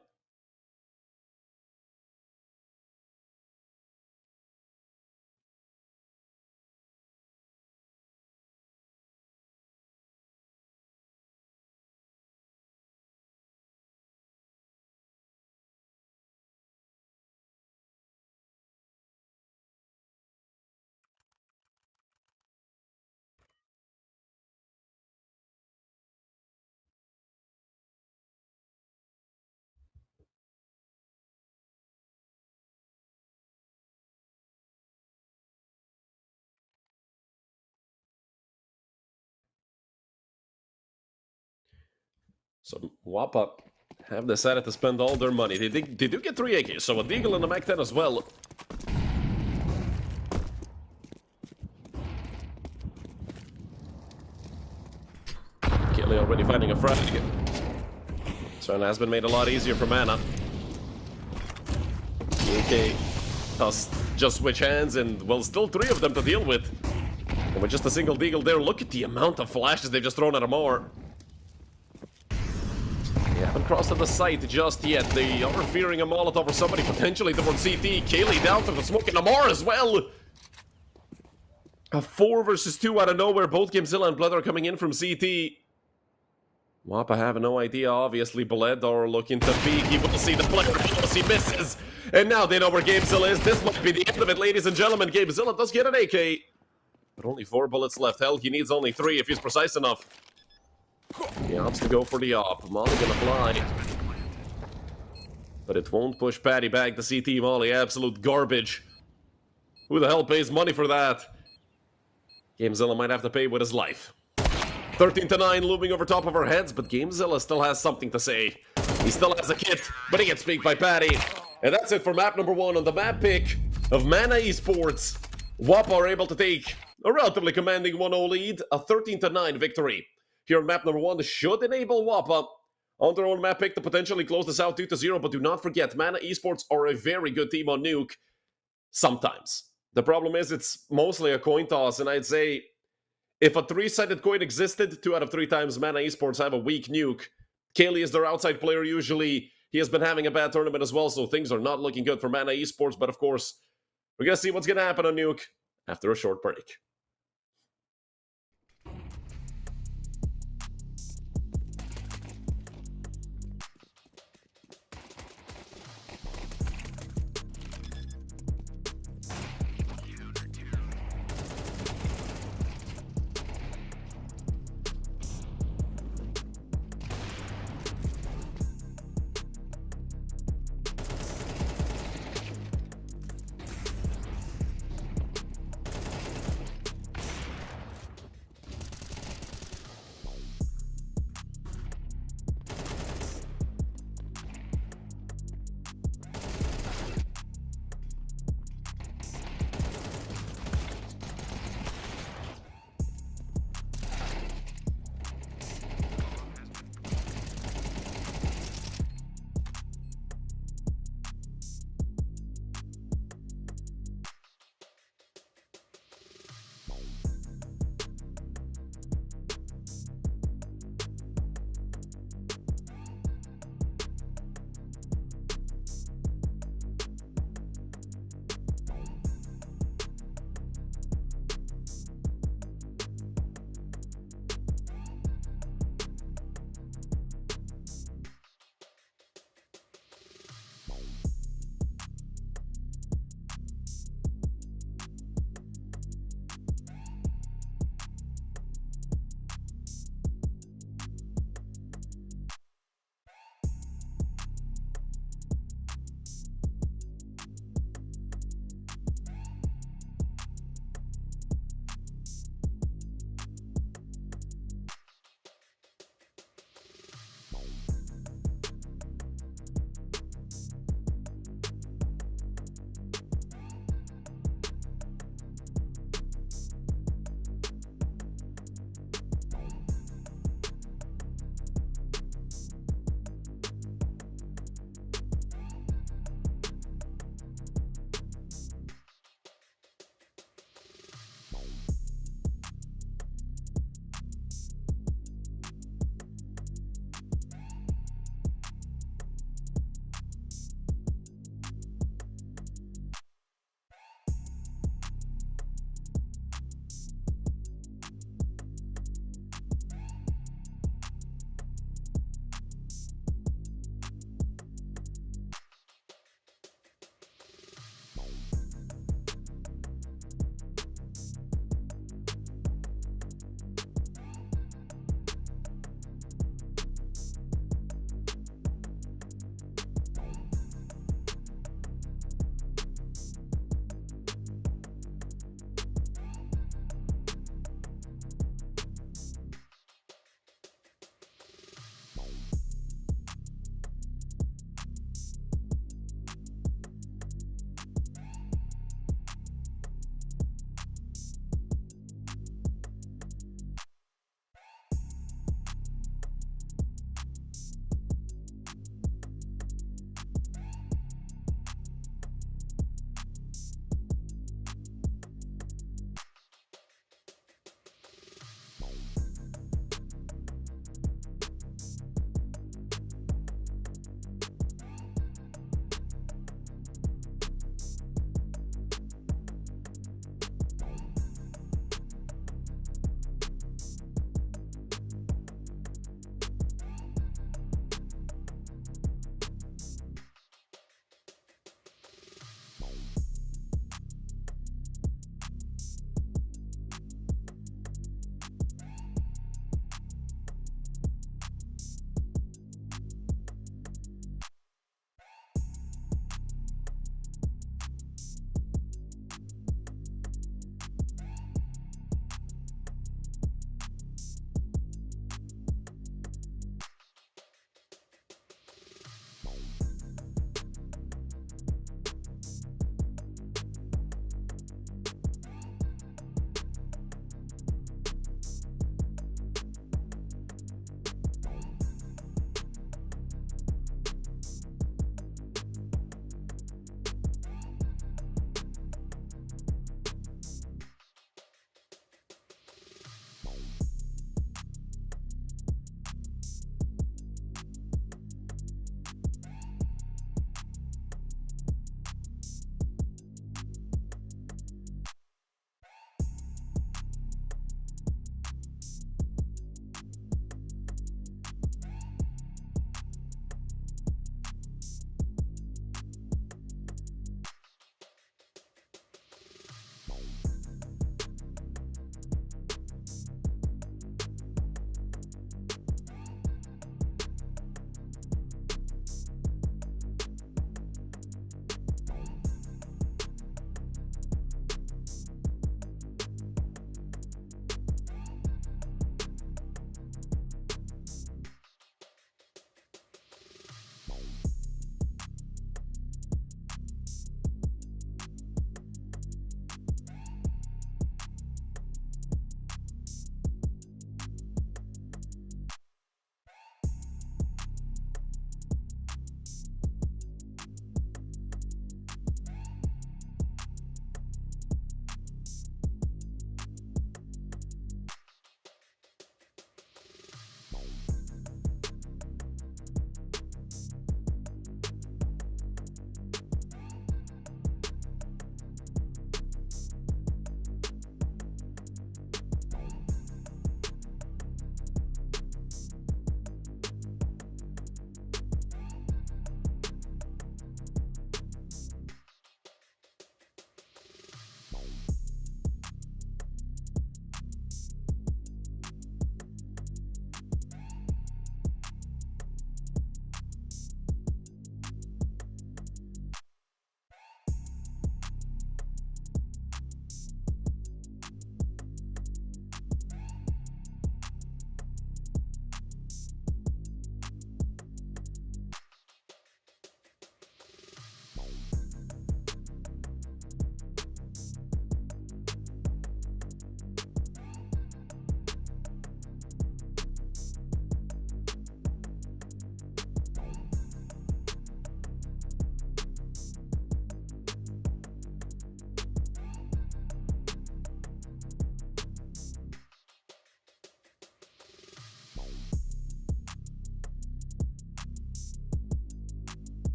So WOPA have decided to spend all their money. They do get 3 AKs, so a Deagle and a Mac 10 as well. Kelly already finding a frag. So it has been made a lot easier for Mana. AK does just switch hands, and well, still 3 of them to deal with. And with just a single Deagle there, look at the amount of flashes they've just thrown at Amar. They haven't crossed to the site just yet. They are fearing a Molotov or somebody potentially towards CT. Kaylee down to the smoke, and Amar as well. A 4 versus 2 out of nowhere. Both Gamezilla and Blood are coming in from CT. WOPA have no idea, obviously. Bled are looking to peek. He will see the player close, he misses. And now they know where Gamezilla is. This might be the end of it, ladies and gentlemen. Gamezilla does get an AK. But only 4 bullets left. Hell, he needs only 3 if he's precise enough. He opts to go for the op. Molly gonna fly. But it won't push Patty back. The CT Molly, absolute garbage. Who the hell pays money for that? Gamezilla might have to pay with his life. 13-9 looming over top of our heads, but Gamezilla still has something to say. He still has a kit, but he gets picked by Patty. And that's it for map number 1 on the map pick of Mana Esports. WOPA are able to take a relatively commanding 1-0 lead, a 13-9 victory. Here on map number 1 should enable WOPA on their own map pick to potentially close this out 2-0, but do not forget, Mana Esports are a very good team on Nuke. Sometimes. The problem is it's mostly a coin toss, and I'd say if a 3-sided coin existed, 2 out of 3 times Mana Esports have a weak Nuke. Kaylee is their outside player usually. He has been having a bad tournament as well, so things are not looking good for Mana Esports, but of course, we're gonna see what's gonna happen on Nuke after a short break.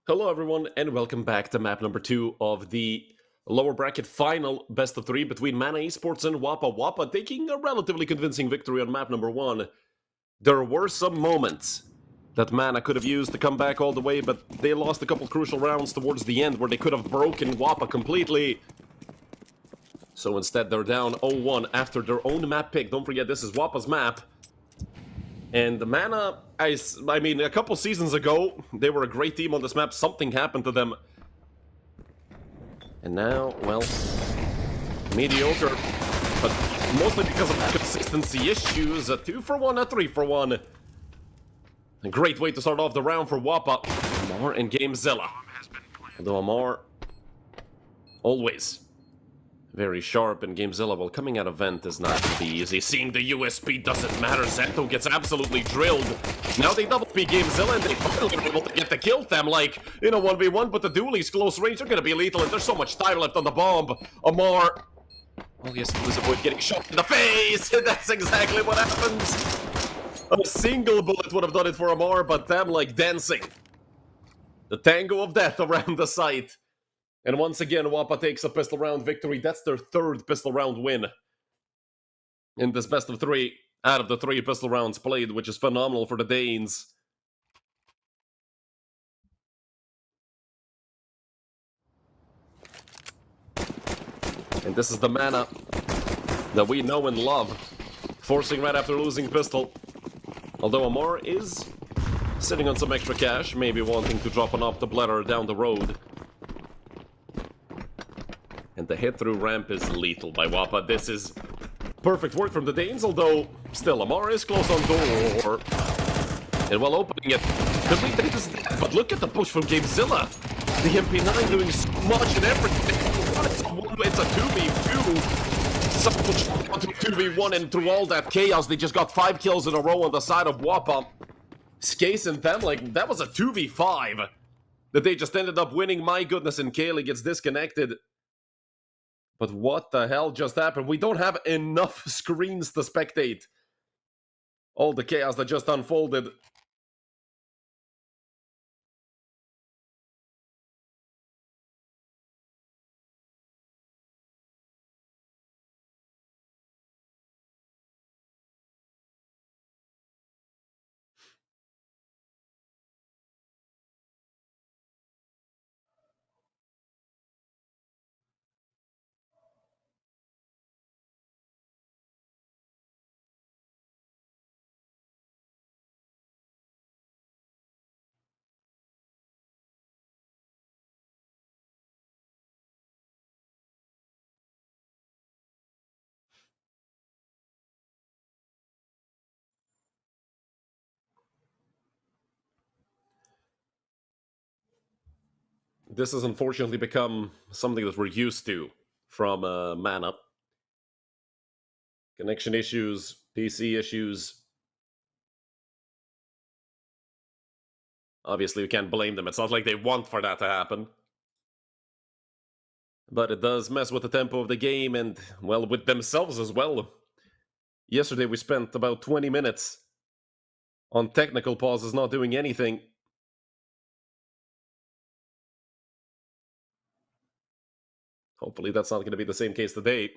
Hello, everyone, and welcome back to map number 2 of the lower bracket final best of 3 between Mana Esports and WOPA. WOPA taking a relatively convincing victory on map number 1. There were some moments that Mana could have used to come back all the way, but they lost a couple crucial rounds towards the end where they could have broken WOPA completely. So instead, they're down 0-1 after their own map pick. Don't forget, this is WOPA's map. And the Mana, I mean, a couple seasons ago, they were a great team on this map. Something happened to them. And now, well, mediocre, but mostly because of consistency issues. A 2-for-1, a 3-for-1. A great way to start off the round for WOPA. Amar and GameZilla. Although Amar, always very sharp, and GameZilla, well, coming out of vent is not going to be easy. Seeing the USP doesn't matter. Zento gets absolutely drilled. Now they double P GameZilla, and they finally were able to get the kill them, like, in a 1v1, but the dualies close range are going to be lethal, and there's so much time left on the bomb. Amar, all he has to do is avoid getting shot in the face, and that's exactly what happens. A single bullet would have done it for Amar, but them, like, dancing. The tango of death around the site. And once again, WOPA takes a pistol round victory. That's their third pistol round win in this best of 3 out of the 3 pistol rounds played, which is phenomenal for the Danes. And this is the Mana that we know and love, forcing right after losing pistol. Although Amar is sitting on some extra cash, maybe wanting to drop an off the bladder down the road. And the hit through ramp is lethal by WOPA. This is perfect work from the Danes, although still Amar is close on door. And while opening it, the retake is dead, but look at the push from GameZilla. The MP9 doing so much and everything. It's a 2v2. Someone to 2v1, and through all that chaos, they just got 5 kills in a row on the side of WOPA. Skase and them, like, that was a 2v5 that they just ended up winning. My goodness, and Kaylee gets disconnected. But what the hell just happened? We don't have enough screens to spectate all the chaos that just unfolded. This has unfortunately become something that we're used to from Mana. Connection issues, PC issues. Obviously, we can't blame them. It's not like they want for that to happen. But it does mess with the tempo of the game and, well, with themselves as well. Yesterday, we spent about 20 minutes on technical pauses, not doing anything. Hopefully, that's not going to be the same case today.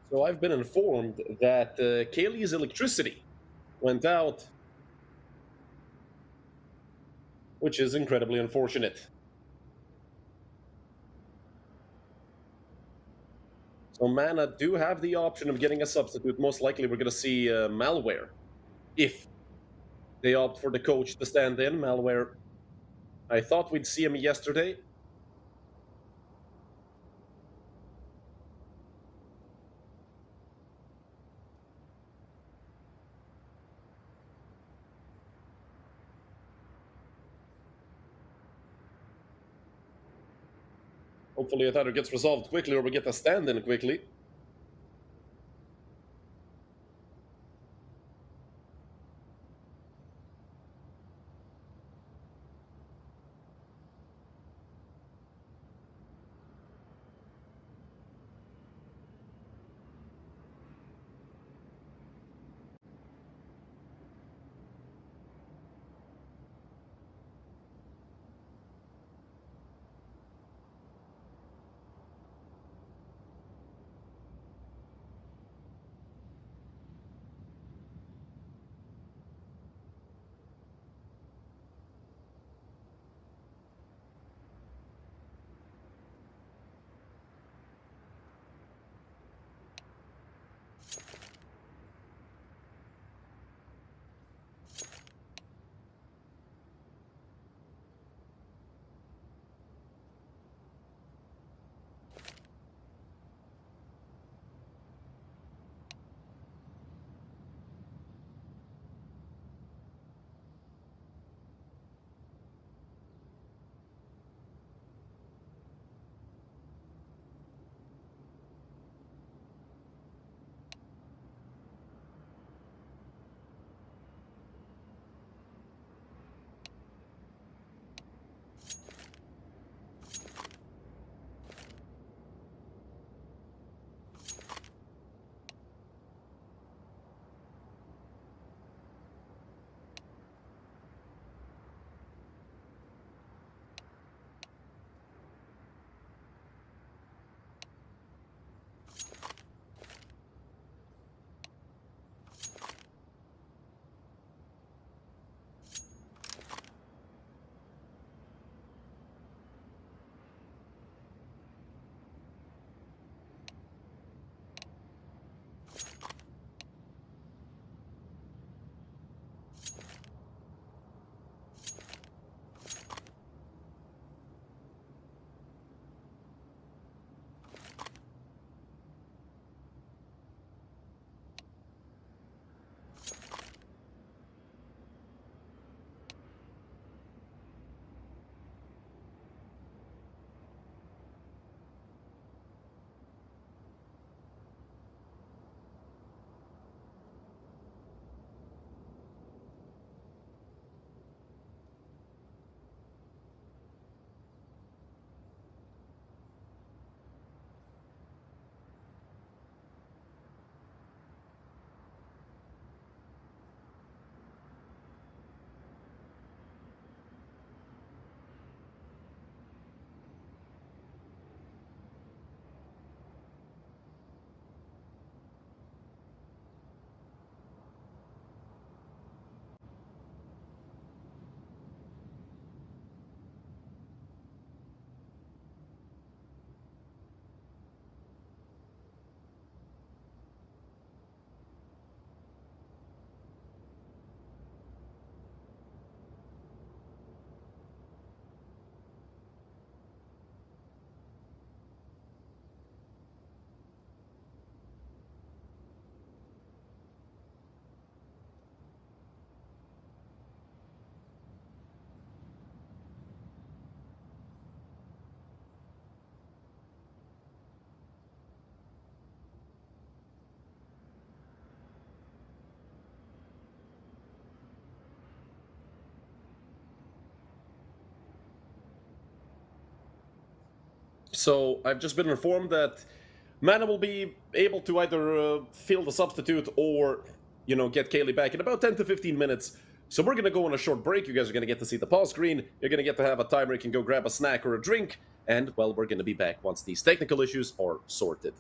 So I've been informed that Kaylee's electricity went out, which is incredibly unfortunate. So Mana do have the option of getting a substitute. Most likely we're going to see Malware. If they opt for the coach to stand in, Malware, I thought we'd see him yesterday. Hopefully it either gets resolved quickly or we get a stand-in quickly. So I've just been informed that Mana will be able to either fill the substitute or, get Kaylee back in about 10 to 15 minutes. So we're going to go on a short break. You guys are going to get to see the pause screen. You're going to get to have a time where you can go grab a snack or a drink. And, well, we're going to be back once these technical issues are sorted.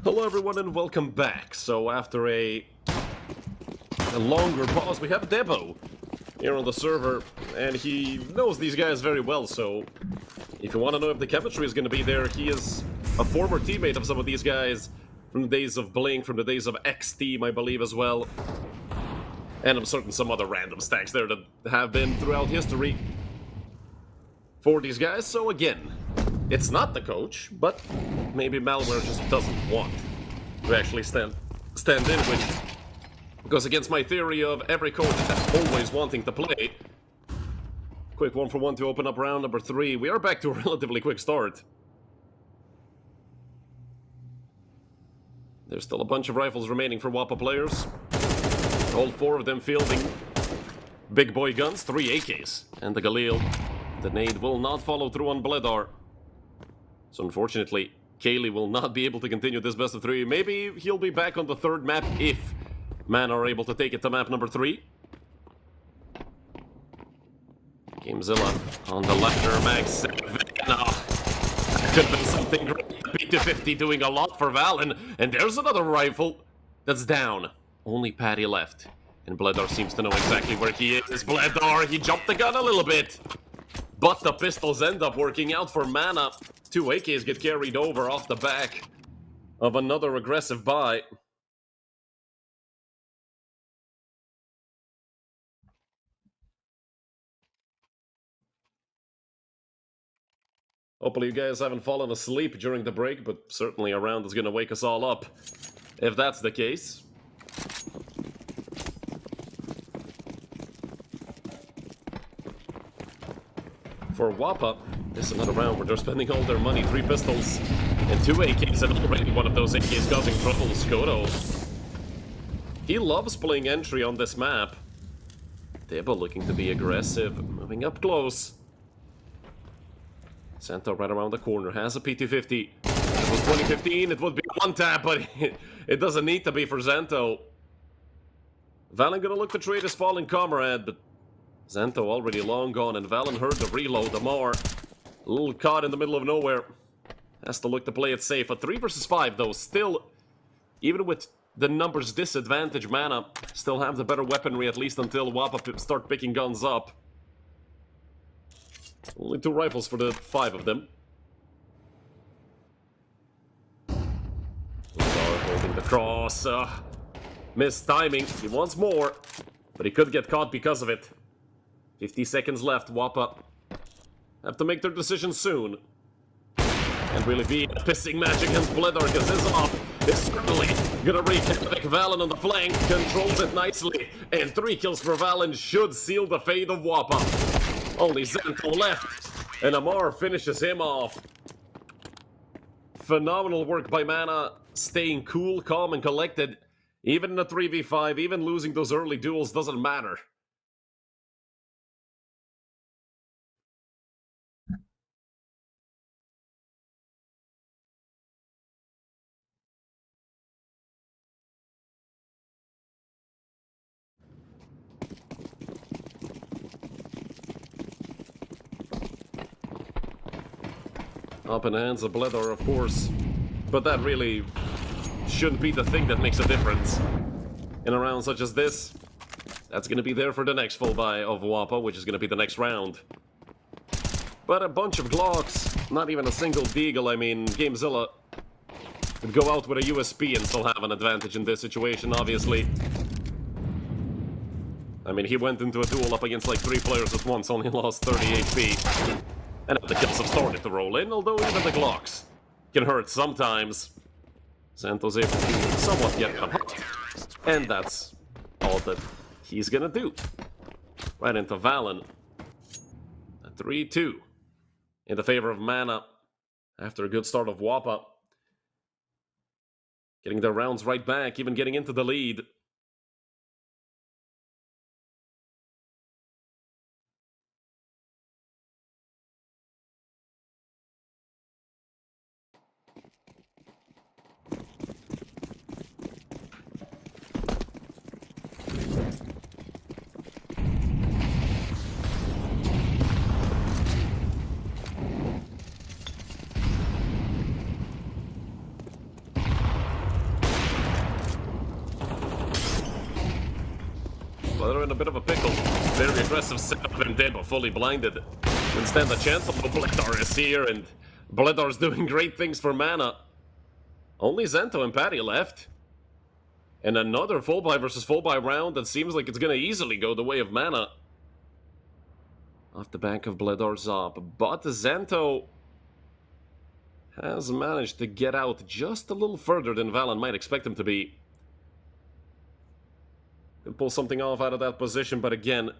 Hello everyone and welcome back. So after a longer pause, we have Debo here on the server, and he knows these guys very well, so if you want to know if the chemistry is going to be there, he is a former teammate of some of these guys from the days of Blink, from the days of X-Team, I believe, as well. And I'm certain some other random stacks there that have been throughout history for these guys. So again, it's not the coach, but maybe Malware just doesn't want to actually stand in, which goes against my theory of every coach always wanting to play. Quick 1-for-1 to open up round number 3. We are back to a relatively quick start. There's still a bunch of rifles remaining for WOPA players. All 4 of them fielding big boy guns, 3 AKs, and the Galil. The nade will not follow through on Bledar. So unfortunately, Kaylee will not be able to continue this best of 3. Maybe he'll be back on the 3rd map if Man are able to take it to map number 3. Gamezilla on the left there, Mag 7. That could have been something great. P250 doing a lot for Valen. And there's another rifle that's down. Only Patty left. And Bledar seems to know exactly where he is. Bledar, he jumped the gun a little bit. But the pistols end up working out for Mana. 2 AKs get carried over off the back of another aggressive buy. Hopefully you guys haven't fallen asleep during the break, but certainly a round is going to wake us all up if that's the case. For WOPA, this is another round where they're spending all their money. 3 pistols and 2 AKs, and already one of those AKs causing trouble. Skoto. He loves playing entry on this map. Debo looking to be aggressive, moving up close. Santo right around the corner, has a P250. If it was 2015, it would be one tap, but it doesn't need to be for Zanto. Valen gonna look to trade his fallen comrade, but Zanto already long gone, and Valen heard the reload. Amar, a little caught in the middle of nowhere. Has to look to play it safe. A 3 versus 5, though, still, even with the numbers disadvantage, Mana still have the better weaponry, at least until WOPA start picking guns up. Only 2 rifles for the 5 of them. Lazar holding the cross. Missed timing. He wants more, but he could get caught because of it. 50 seconds left. WOPA have to make their decision soon. And really be a pissing match against Bledar, because his op is certainly gonna wreak havoc. Valen on the flank controls it nicely. And 3 kills for Valen should seal the fate of WOPA. Only Zanto left, and Amar finishes him off. Phenomenal work by Mana, staying cool, calm, and collected. Even in a 3v5, even losing those early duels doesn't matter. Up in the hands of Bledar, of course. But that really shouldn't be the thing that makes a difference. In a round such as this, that's going to be there for the next full buy of WOPA, which is going to be the next round. But a bunch of Glocks, not even a single Deagle. I mean, Gamezilla could go out with a USP and still have an advantage in this situation, obviously. I mean, he went into a duel up against like 3 players at once, only lost 30 HP. And the kills have started to roll in, although even the Glocks can hurt sometimes. Santo's able to somewhat get them hot. And that's all that he's gonna do. Right into Valen. A 3-2 in the favor of Mana after a good start of WOPA. Getting their rounds right back, even getting into the lead. Bledar in a bit of a pickle. Very aggressive setup and dead, but fully blinded. Wouldn't stand a chance, although Bledar is here, and Bledar's doing great things for mana. Only Zento and Patty left. And another full buy versus full buy round that seems like it's gonna easily go the way of mana. Off the back of Bledar's up, but Zento has managed to get out just a little further than Valen might expect him to be. Can pull something off out of that position, but again,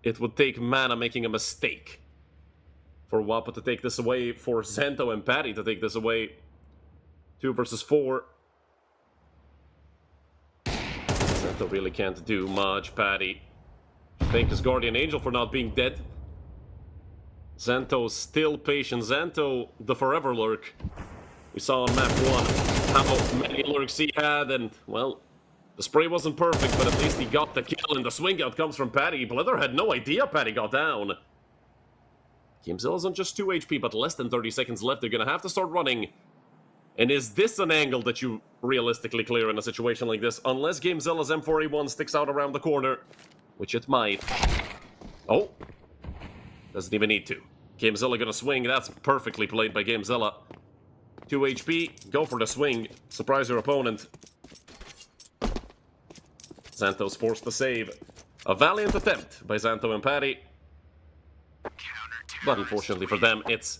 it would take mana making a mistake for WOPA to take this away, for Zento and Patty to take this away. 2 versus 4. Zento really can't do much. Patty thank his Guardian Angel for not being dead. Zento still patient. Zento, the forever lurk. We saw on map 1 how many lurks he had, and, well, the spray wasn't perfect, but at least he got the kill, and the swing out comes from Patty. Bledar had no idea Patty got down. GameZilla's on just 2 HP, but less than 30 seconds left. They're gonna have to start running. And is this an angle that you realistically clear in a situation like this? Unless GameZilla's M4A1 sticks out around the corner, which it might. Oh. Doesn't even need to. GameZilla gonna swing. That's perfectly played by GameZilla. 2 HP. Go for the swing. Surprise your opponent. Zanto's forced to save. A valiant attempt by Zento and Patty. But unfortunately for them, it's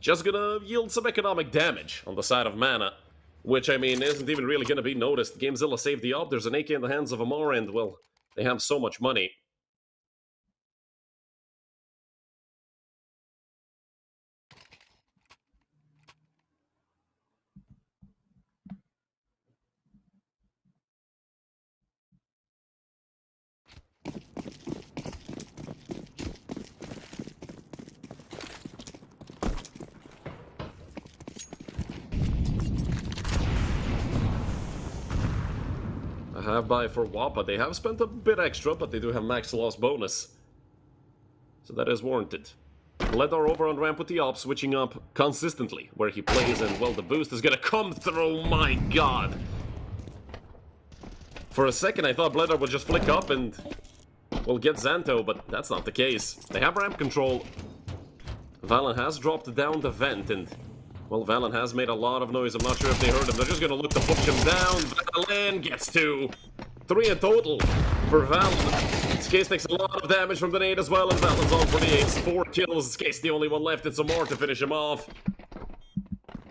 just gonna yield some economic damage on the side of mana. Which, I mean, isn't even really gonna be noticed. GameZilla saved the op. There's an AK in the hands of Amar, and, well, they have so much money. Have buy for WOPA. They have spent a bit extra, but they do have max loss bonus. So that is warranted. Bledar over on ramp with the op, switching up consistently where he plays, and, well, the boost is gonna come through. My god! For a second I thought Bledar would just flick up and, well, get Zento, but that's not the case. They have ramp control. Valen has dropped down the vent, and, well, Valen has made a lot of noise. I'm not sure if they heard him. They're just gonna look to push him down. Valen gets 2. 3 in total for Valen. Skase takes a lot of damage from the nade as well, and Valen's on for the ace. 4 kills. Skase the only one left. It's Amar to finish him off.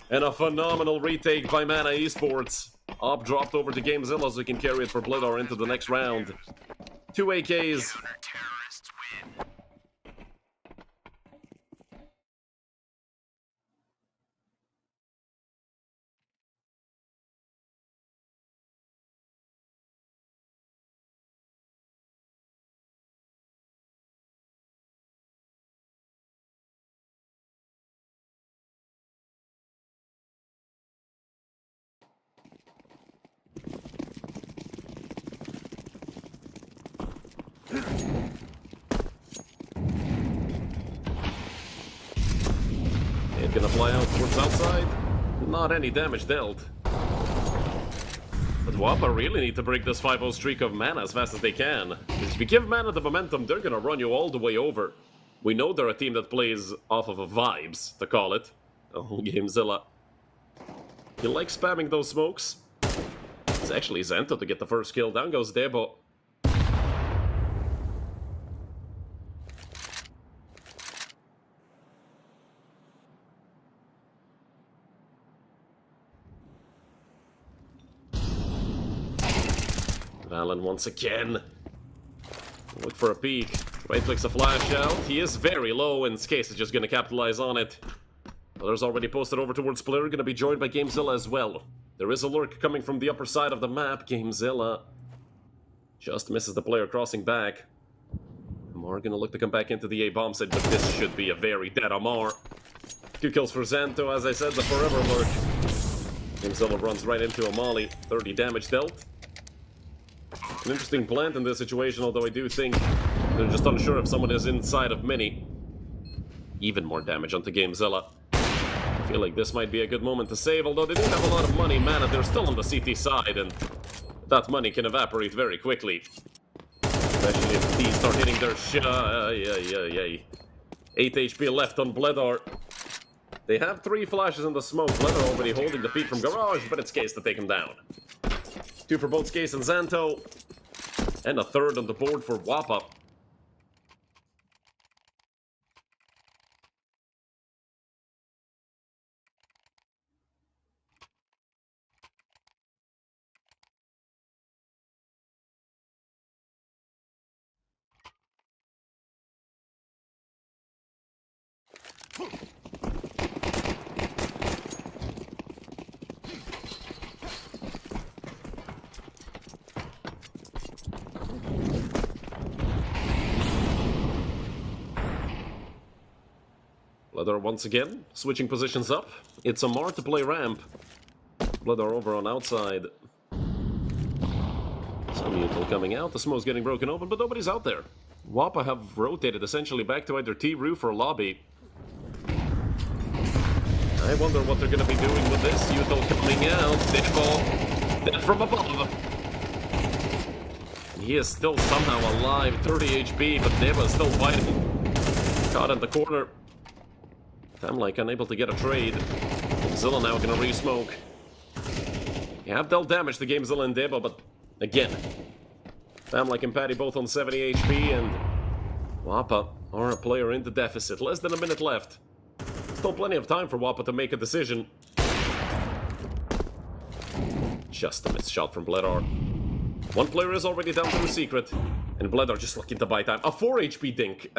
And a phenomenal retake by Mana Esports. Op dropped over to GameZilla so he can carry it for Bledar into the next round. 2 AKs. It gonna fly out towards outside. Not any damage dealt. But WOPA really need to break this 5-0 streak of mana as fast as they can. Because if you give mana the momentum, they're gonna run you all the way over. We know they're a team that plays off of vibes, to call it. Oh, GameZilla. You like spamming those smokes? It's actually Zento to get the first kill. Down goes Debo. Valen once again. Look for a peek. Right clicks a flash out. He is very low, and Skase is just gonna capitalize on it. Others already posted over towards Splitter, gonna be joined by GameZilla as well. There is a lurk coming from the upper side of the map. GameZilla just misses the player crossing back. Amar gonna look to come back into the A-bomb site, but this should be a very dead Amar. 2 kills for Zento, as I said, the forever lurk. GameZilla runs right into a molly. 30 damage dealt. An interesting plant in this situation, although I do think they're just unsure if someone is inside of Mini. Even more damage onto GameZilla. I feel like this might be a good moment to save, although they do have a lot of money. Mana, they're still on the CT side, and that money can evaporate very quickly. Especially if T start hitting their shot. 8 HP left on Bledar. They have 3 flashes in the smoke. Bledar already holding the feed from Garage, but it's Case to take him down. 2 for both Case and Xanto. And a 3rd on the board for WOPA. Bledar once again, switching positions up. It's Amar to play ramp. Bledar over on outside. Some Mutal coming out, the smoke's getting broken open, but nobody's out there. WOPA have rotated essentially back to either T roof or lobby. I wonder what they're going to be doing with this. Mutal coming out, Debo, dead from above. He is still somehow alive, 30 HP, but Debo is still fighting. Caught in the corner. Famlike unable to get a trade. Zilla now gonna re-smoke. You have dealt damage to GameZilla and Debo, but again, Famlike and Patty both on 70 HP, and WOPA are a player in the deficit. Less than a minute left. Still plenty of time for WOPA to make a decision. Just a missed shot from Bledar. 1 player is already down through Secret, and Bledar just looking to buy time. A 4 HP dink.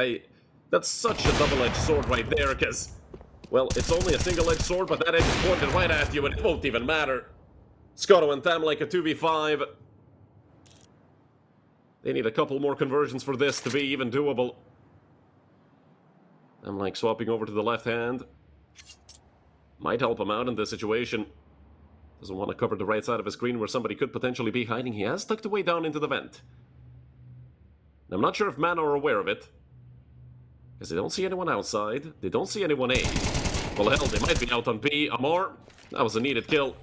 That's such a double-edged sword right there, because, well, it's only a single-edged sword, but that edge is pointed right at you, and it won't even matter. Scotto and Famlike a 2v5. They need a couple more conversions for this to be even doable. Famlike swapping over to the left hand. Might help him out in this situation. Doesn't want to cover the right side of his screen where somebody could potentially be hiding. He has tucked away down into the vent. I'm not sure if Mana are aware of it, because they don't see anyone outside. They don't see anyone A. Well, hell, they might be out on B. Amar, that was a needed kill.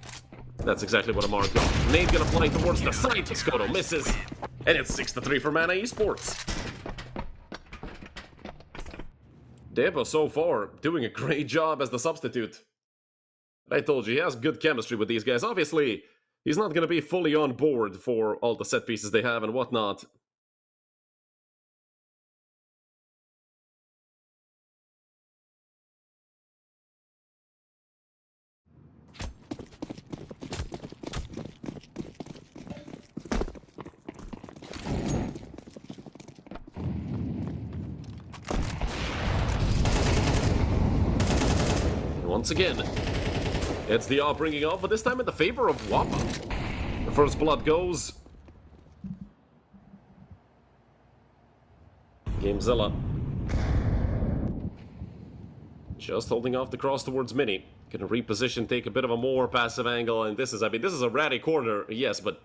That's exactly what Amar got. Nade gonna fly towards the side. Scotto misses. And it's 6-3 for Mana Esports. Debo so far doing a great job as the substitute. I told you, he has good chemistry with these guys. Obviously, he's not gonna be fully on board for all the set pieces they have and whatnot. Once again, it's the bringing off, but this time in the favor of WOPA. The first blood goes. GameZilla just holding off the cross towards Mini. Gonna reposition, take a bit of a more passive angle, and this is a ratty corner, yes, but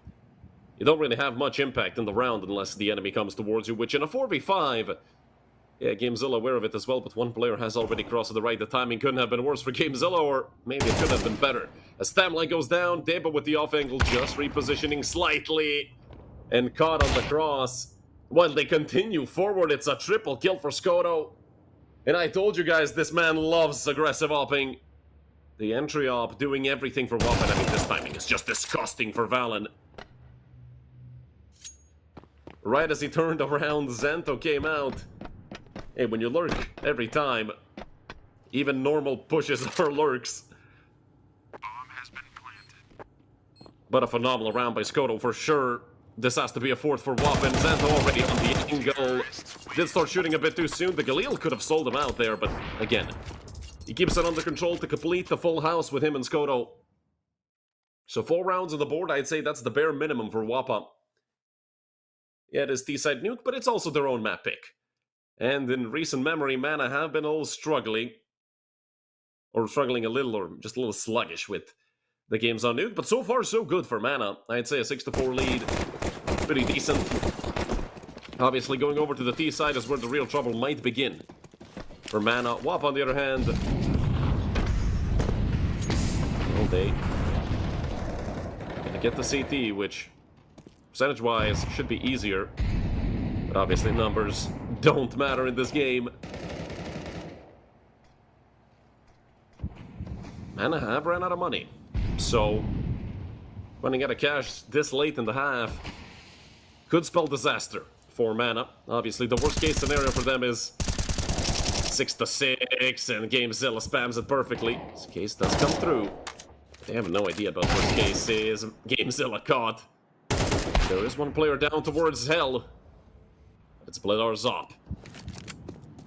you don't really have much impact in the round unless the enemy comes towards you, which in a 4v5, yeah, GameZilla aware of it as well, but 1 player has already crossed to the right. The timing couldn't have been worse for GameZilla, or maybe it could have been better. As Famlike goes down, Debo with the off angle, just repositioning slightly, and caught on the cross. While they continue forward, it's a triple kill for Scotto. And I told you guys, this man loves aggressive opping. The entry op doing everything for WOPA. I mean, this timing is just disgusting for Valen. Right as he turned around, Xanto came out. Hey, when you lurk every time, even normal pushes are lurks. Bomb has been planted. But a phenomenal round by Scotto for sure. This has to be a 4th for WOPA, and Xanto already on the angle. Did start shooting a bit too soon. The Galil could have sold him out there, but again, he keeps it under control to complete the full house with him and Scotto. So 4 rounds on the board, I'd say that's the bare minimum for WOPA. Yeah, it is T-side nuke, but it's also their own map pick. And in recent memory, Mana have been a little struggling. Or struggling a little, or just a little sluggish with the games on nuke. But so far, so good for Mana. I'd say a 6-4 lead. Pretty decent. Obviously, going over to the T side is where the real trouble might begin. For Mana. WOPA, on the other hand. Well, they gonna get the CT, which percentage-wise should be easier. But obviously numbers don't matter in this game. Mana have ran out of money. So, running out of cash this late in the half could spell disaster for Mana. Obviously, the worst case scenario for them is 6-6, and GameZilla spams it perfectly. This case does come through. They have no idea about worst case is GameZilla caught. There is one player down towards Hell. It's Blidar's up.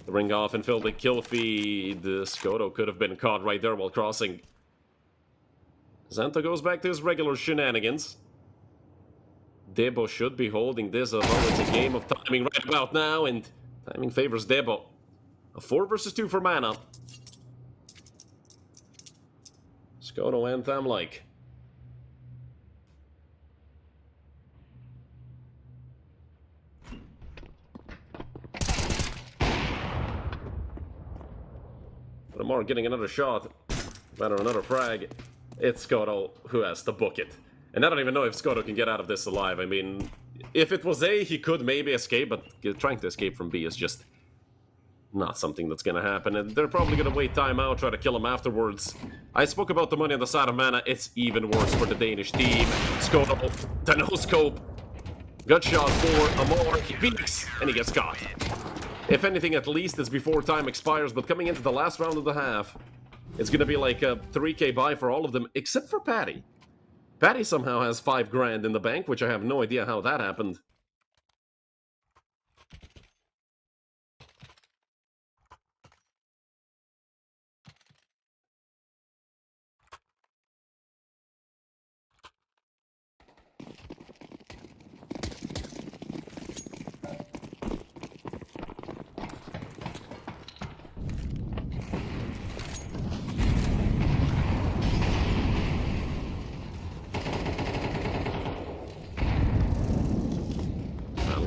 The ring off and fill the kill feed. Skoto could have been caught right there while crossing. Xanto goes back to his regular shenanigans. Debo should be holding this, although it's a game of timing right about now, and timing favors Debo. A 4 versus 2 for Mana. Skoto Anthem like. But Amar getting another shot. Better another frag. It's Skoto who has to book it. And I don't even know if Skoto can get out of this alive. I mean, if it was A, he could maybe escape, but trying to escape from B is just not something that's gonna happen. And they're probably gonna wait time out, try to kill him afterwards. I spoke about the money on the side of Mana. It's even worse for the Danish team. Skoto, the no-scope. Gut shot for Amar. He peeks, and he gets caught. If anything, at least it's before time expires, but coming into the last round of the half, it's gonna be like a 3k buy for all of them, except for Patty. Patty somehow has 5 grand in the bank, which I have no idea how that happened.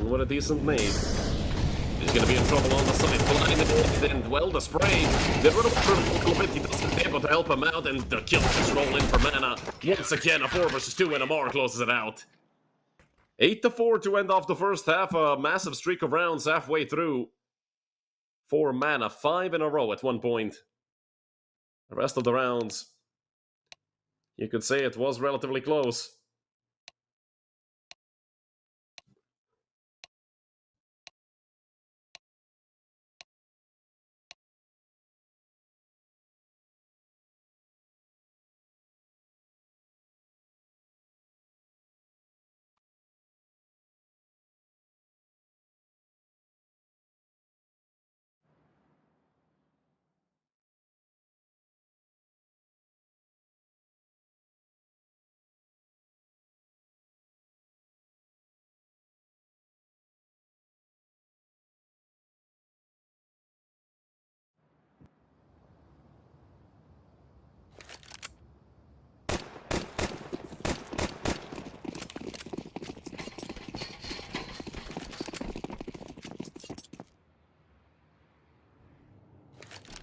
What a decent nade. He's gonna be in trouble on the side. Blinded and well, the spray. They run over a little bit. He doesn't able to help him out, and the kill just roll in for Mana. Once again, a 4 versus 2, and Amar closes it out. 8-4 to end off the first half. A massive streak of rounds halfway through for Mana. 5 in a row at one point. The rest of the rounds, you could say it was relatively close.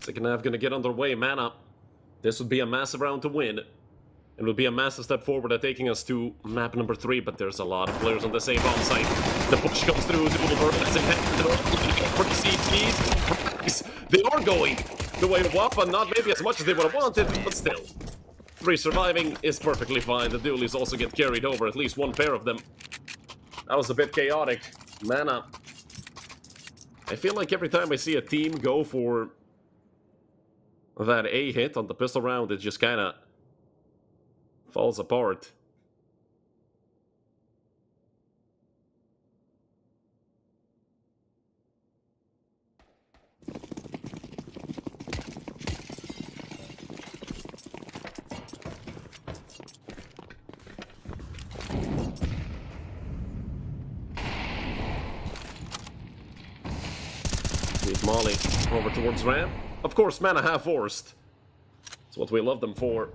Second half gonna get underway. Mana. This would be a massive round to win. It would be a massive step forward at taking us to map number 3, but there's a lot of players on the same bomb site. The push comes through. They are going the way of WOPA, not maybe as much as they would have wanted, but still. 3 surviving is perfectly fine. The dualies also get carried over, at least one pair of them. That was a bit chaotic. Mana. I feel like every time I see a team go for that A hit on the pistol round, it just kind of falls apart. Lead Molly over towards ramp. Of course, Mana half forced. It's what we love them for.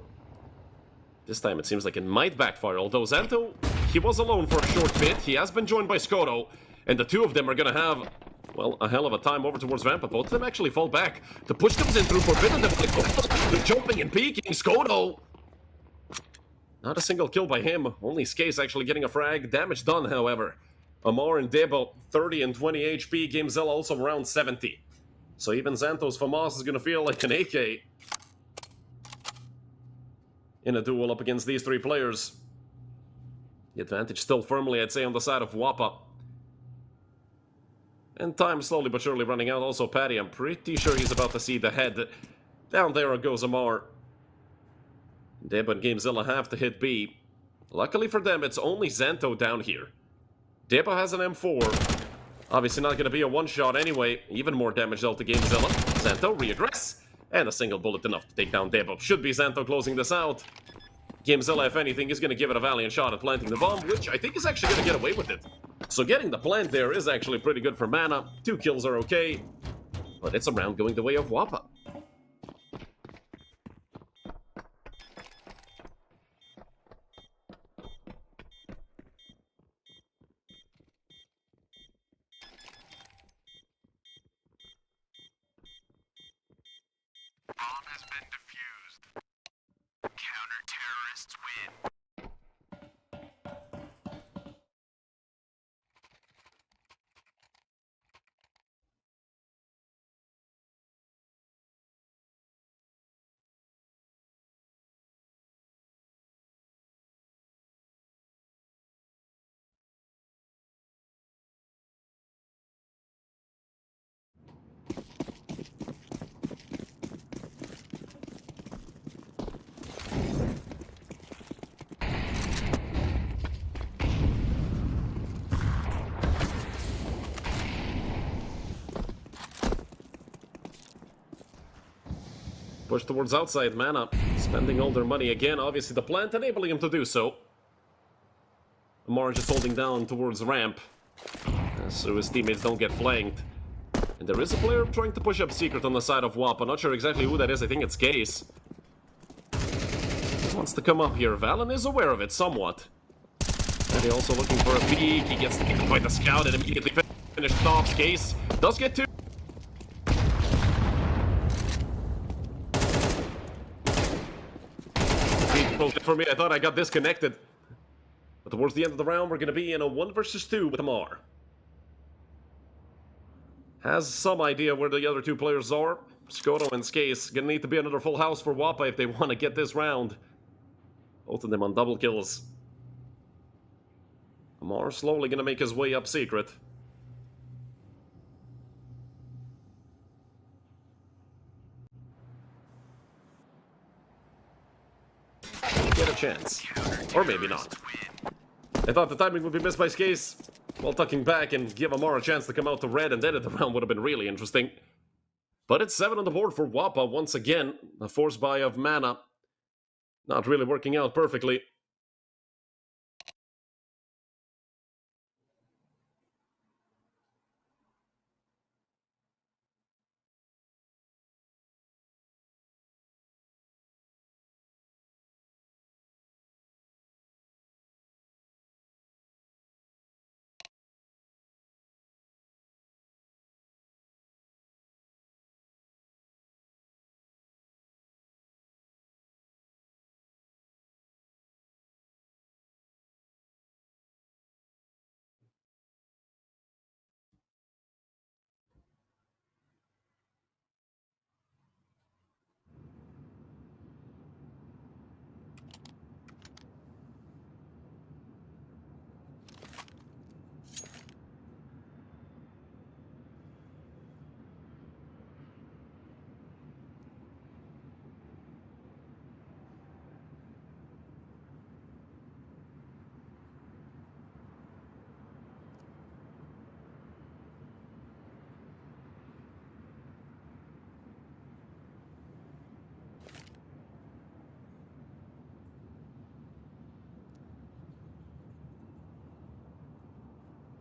This time it seems like it might backfire, although Xanto, he was alone for a short bit. He has been joined by Skoto, and the two of them are gonna have, well, a hell of a time over towards ramp, but both of them actually fall back. The push comes in through Forbidden, they're jumping and peeking. Skoto! Not a single kill by him, only Skace actually getting a frag. Damage done, however. Amar and Debo, 30 and 20 HP. Gamezilla also around 70. So even Xanthos FAMAS is going to feel like an AK in a duel up against these three players. The advantage still firmly, I'd say, on the side of WOPA. And time slowly but surely running out. Also, Patty, I'm pretty sure he's about to see the head. Down there goes Amar. Deb and Gamezilla have to hit B. Luckily for them, it's only Xanto down here. Deba has an M4. Obviously not going to be a one-shot anyway. Even more damage dealt to Gamezilla. Xanto reaggress. And a single bullet enough to take down Deba. Should be Xanto closing this out. Gamezilla, if anything, is going to give it a valiant shot at planting the bomb, which I think is actually going to get away with it. So getting the plant there is actually pretty good for mana. 2 kills are okay. But it's a round going the way of WOPA. Bomb has been defused. Counter-terrorists win. Push towards outside mana, spending all their money again. Obviously the plant enabling him to do so. Amar just holding down towards ramp, so his teammates don't get flanked. And there is a player trying to push up secret on the side of WOP. I'm not sure exactly who that is. I think it's Case. Wants to come up here. Valen is aware of it somewhat. And he also looking for a peek. He gets taken by the scout and immediately finished stops. Case does get two. For me, I thought I got disconnected. But towards the end of the round, we're going to be in a 1 versus 2 with Amar. Has some idea where the other two players are. Skoto and Skase going to need to be another full house for WOPA if they want to get this round. Both of them on double kills. Amar slowly going to make his way up secret. Get a chance. Or maybe not. I thought the timing would be missed by Skase while tucking back and give Amar a chance to come out to red, and then the round would have been really interesting. But it's 7 on the board for WOPA once again. A force buy of mana. Not really working out perfectly.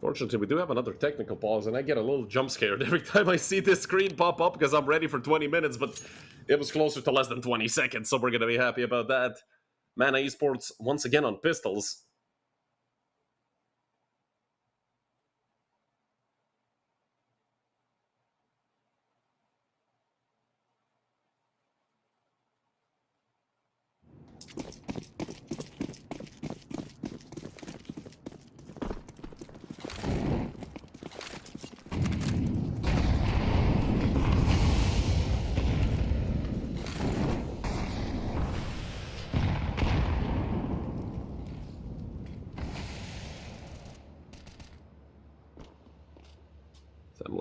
Fortunately, we do have another technical pause, and I get a little jump scared every time I see this screen pop up because I'm ready for 20 minutes, but it was closer to less than 20 seconds, so we're going to be happy about that. Mana Esports once again on pistols.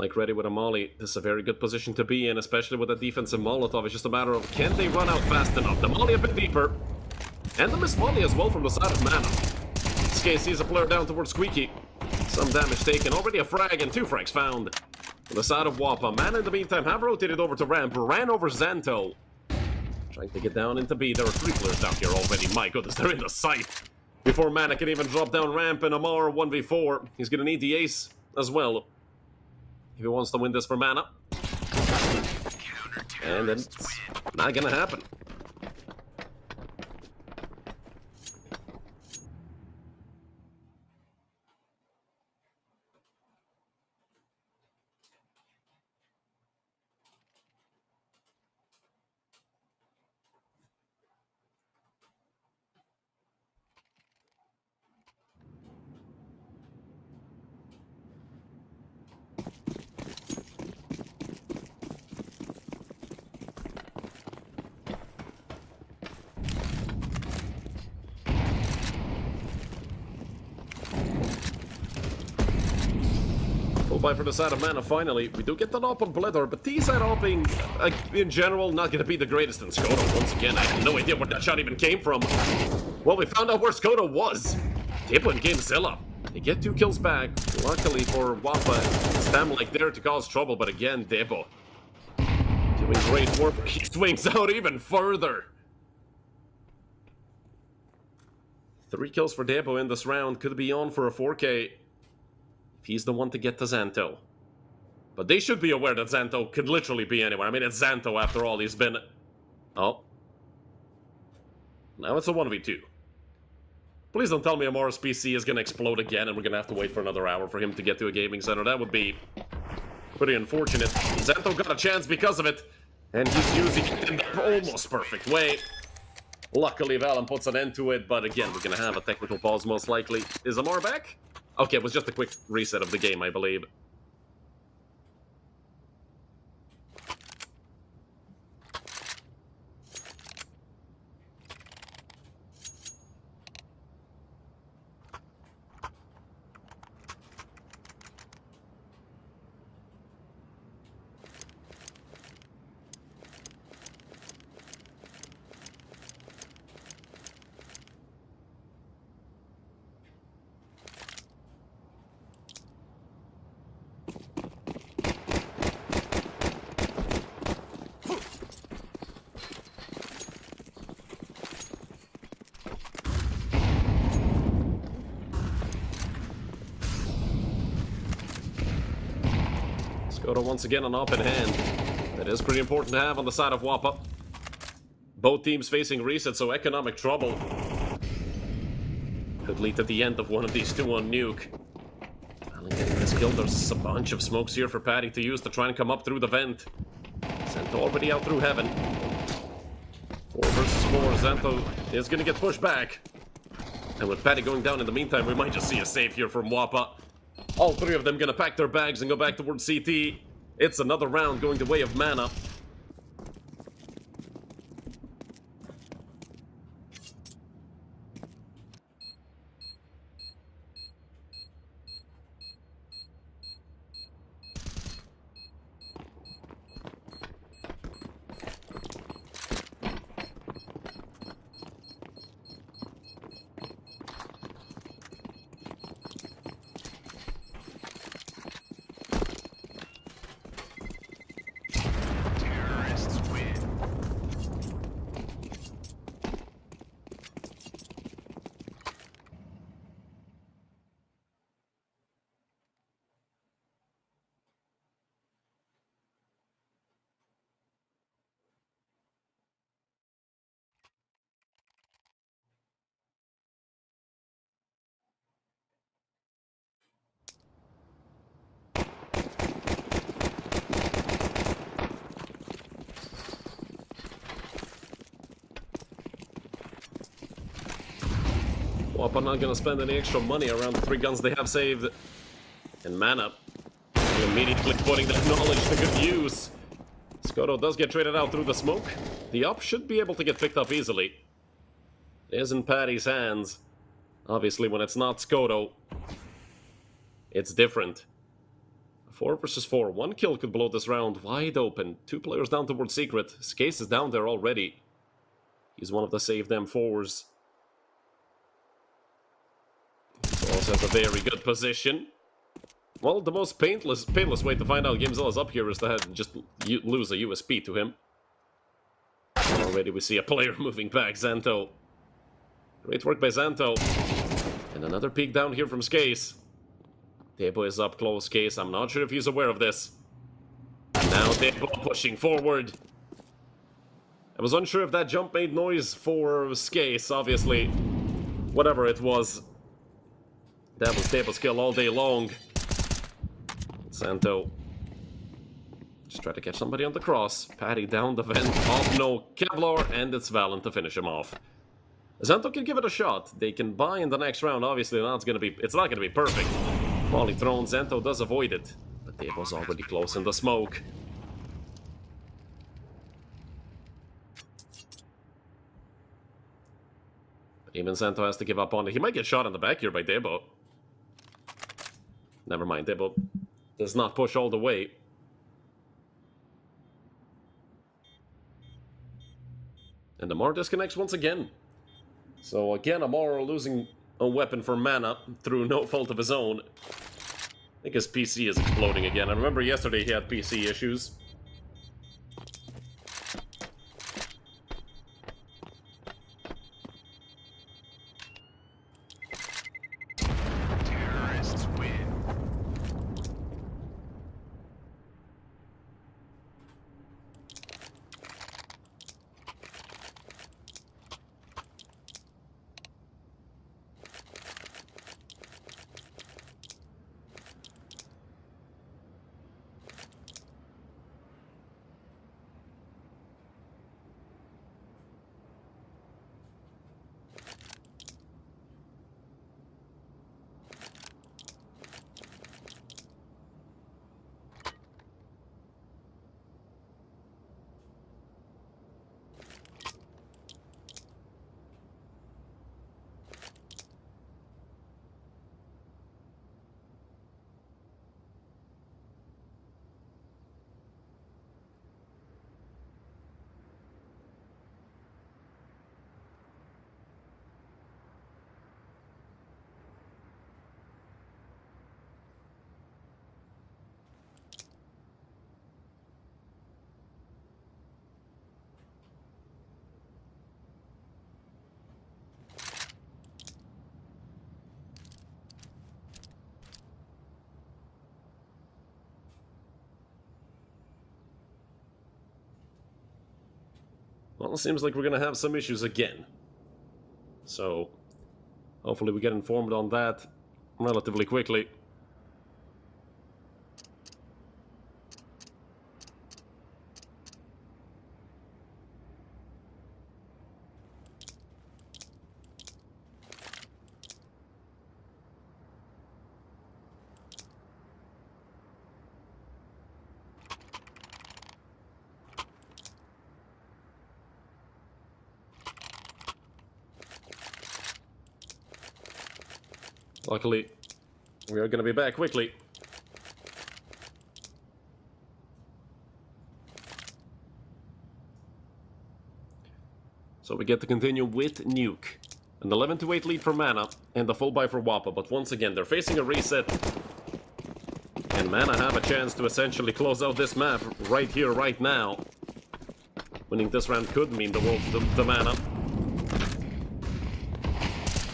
Like ready with a molly. This is a very good position to be in, especially with a defensive Molotov. It's just a matter of can they run out fast enough. The molly a bit deeper. And the miss molly as well from the side of Mana. SK sees a player down towards Squeaky. Some damage taken. Already a frag and 2 frags found. On the side of WOPA. Mana in the meantime have rotated over to ramp. Ran over Xanto. Trying to get down into B. There are 3 players down here already. My goodness, they're in the sight. Before Mana can even drop down ramp and Amar 1v4. He's gonna need the ace as well if he wants to win this for Mana. And then it's not gonna happen. Full buy for the side of Mana finally. We do get the op on Blither, but these side opping, in general, not going to be the greatest in Skoda. Once again, I have no idea where that shot even came from. Well, we found out where Skoda was. Debo and Gamezilla. They get 2 kills back. Luckily for WOPA, Stam like there to cause trouble, but again, Debo doing great work. He swings out even further. 3 kills for Debo in this round. Could be on for a 4K. If he's the one to get to Xanto. But they should be aware that Xanto could literally be anywhere. I mean, it's Xanto after all. He's been... Oh. Now it's a 1v2. Please don't tell me Amora's PC is going to explode again and we're going to have to wait for another hour for him to get to a gaming center. That would be pretty unfortunate. Xanto got a chance because of it. And he's using it in the almost perfect way. Luckily, Valen puts an end to it. But again, we're going to have a technical pause most likely. Is Amor back? Okay, it was just a quick reset of the game, I believe. Skoda once again an op in hand. That is pretty important to have on the side of WOPA. Both teams facing reset, so economic trouble could lead to the end of one of these 2 on nuke. Finally getting this kill. There's a bunch of smokes here for Paddy to use to try and come up through the vent. Xanto already out through heaven. 4 versus 4. Xanto is going to get pushed back. And with Paddy going down in the meantime, we might just see a save here from WOPA. All 3 of them gonna pack their bags and go back towards CT. It's another round going the way of Mana. WOPA not gonna spend any extra money around the 3 guns they have saved. And Mana immediately putting that knowledge to good use. Skoda does get traded out through the smoke. The up should be able to get picked up easily. It is in Paddy's hands. Obviously, when it's not Skoda, it's different. 4 versus 4. 1 kill could blow this round wide open. 2 players down towards Secret. Skace is down there already. He's one of the save them forwards. He also has a very good position. Well, the most painless way to find out GameZilla's up here is to just lose a USP to him. Already we see a player moving back, Xanto. Great work by Xanto. And another peek down here from Skace. Debo is up close, Skace. I'm not sure if he's aware of this. Now Debo pushing forward. I was unsure if that jump made noise for Skace, obviously. Whatever it was. That was Debo's kill all day long. Xanto just try to catch somebody on the cross. Patty down the vent. Off no Kevlar, and it's Valen to finish him off. Xanto can give it a shot. They can buy in the next round. Obviously, it's not gonna be perfect. Volley thrown, Xanto does avoid it. But Debo's already close in the smoke. But even Xanto has to give up on it. He might get shot in the back here by Debo. Never mind, Debo does not push all the way. And Amar disconnects once again. So again, Amar losing a weapon for mana through no fault of his own. I think his PC is exploding again. I remember yesterday he had PC issues. Terrorists win. Well, it seems like we're gonna have some issues again. So, hopefully we get informed on that relatively quickly. Luckily, we are going to be back quickly. So we get to continue with Nuke. An 11-8 lead for Mana, and a full buy for WOPA, but once again, they're facing a reset. And Mana have a chance to essentially close out this map right here, right now. Winning this round could mean the world to Mana.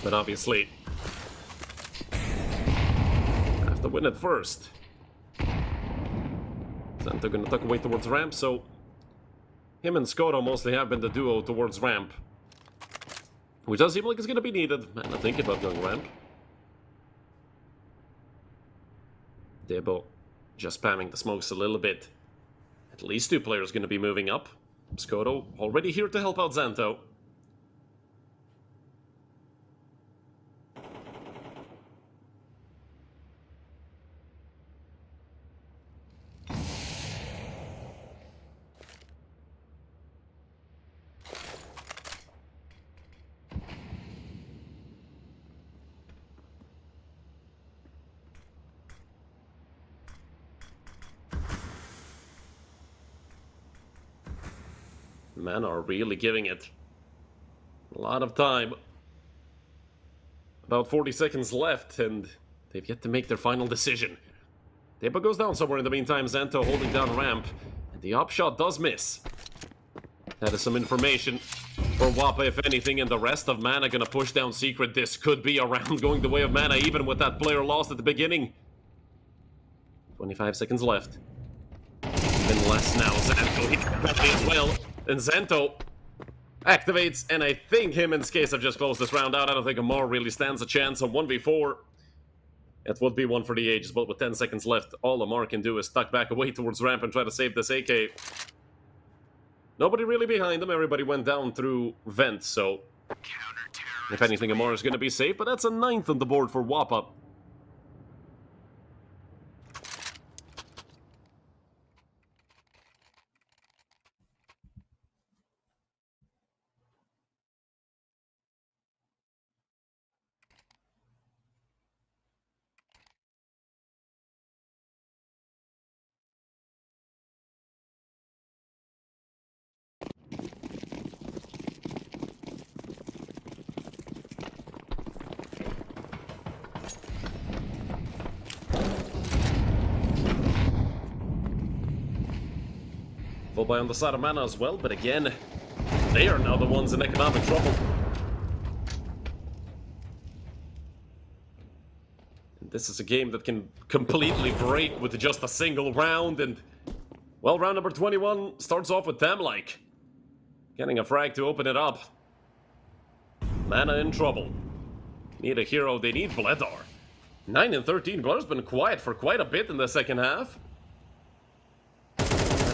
But obviously, have to win it first. Xanto gonna tuck away towards ramp, so him and Skoto mostly have been the duo towards ramp. Which does seem like it's gonna be needed. Man, I think about going ramp. Debo just spamming the smokes a little bit. At least 2 players gonna be moving up. Skoto already here to help out Xanto. Men are really giving it a lot of time. About 40 seconds left, and they've yet to make their final decision. Deba goes down somewhere in the meantime. Zento holding down ramp, and the up shot does miss. That is some information for WOPA, if anything, and the rest of Mana gonna push down Secret. This could be a round going the way of Mana, even with that player lost at the beginning. 25 seconds left. Even less now. Zento here as well. And Zento activates, and I think him and Skase have just closed this round out. I don't think Amar really stands a chance on 1v4. It would be one for the ages, but with 10 seconds left, all Amar can do is tuck back away towards ramp and try to save this AK. Nobody really behind him. Everybody went down through vent, so if anything, Amar is going to be safe, but that's a 9th on the board for WOPA. Full buy on the side of Mana as well, but again, they are now the ones in economic trouble. And this is a game that can completely break with just a single round, and well, round number 21 starts off with Tamlike getting a frag to open it up. Mana in trouble. Need a hero, they need Bledar. 9 and 13, Bledar's been quiet for quite a bit in the second half.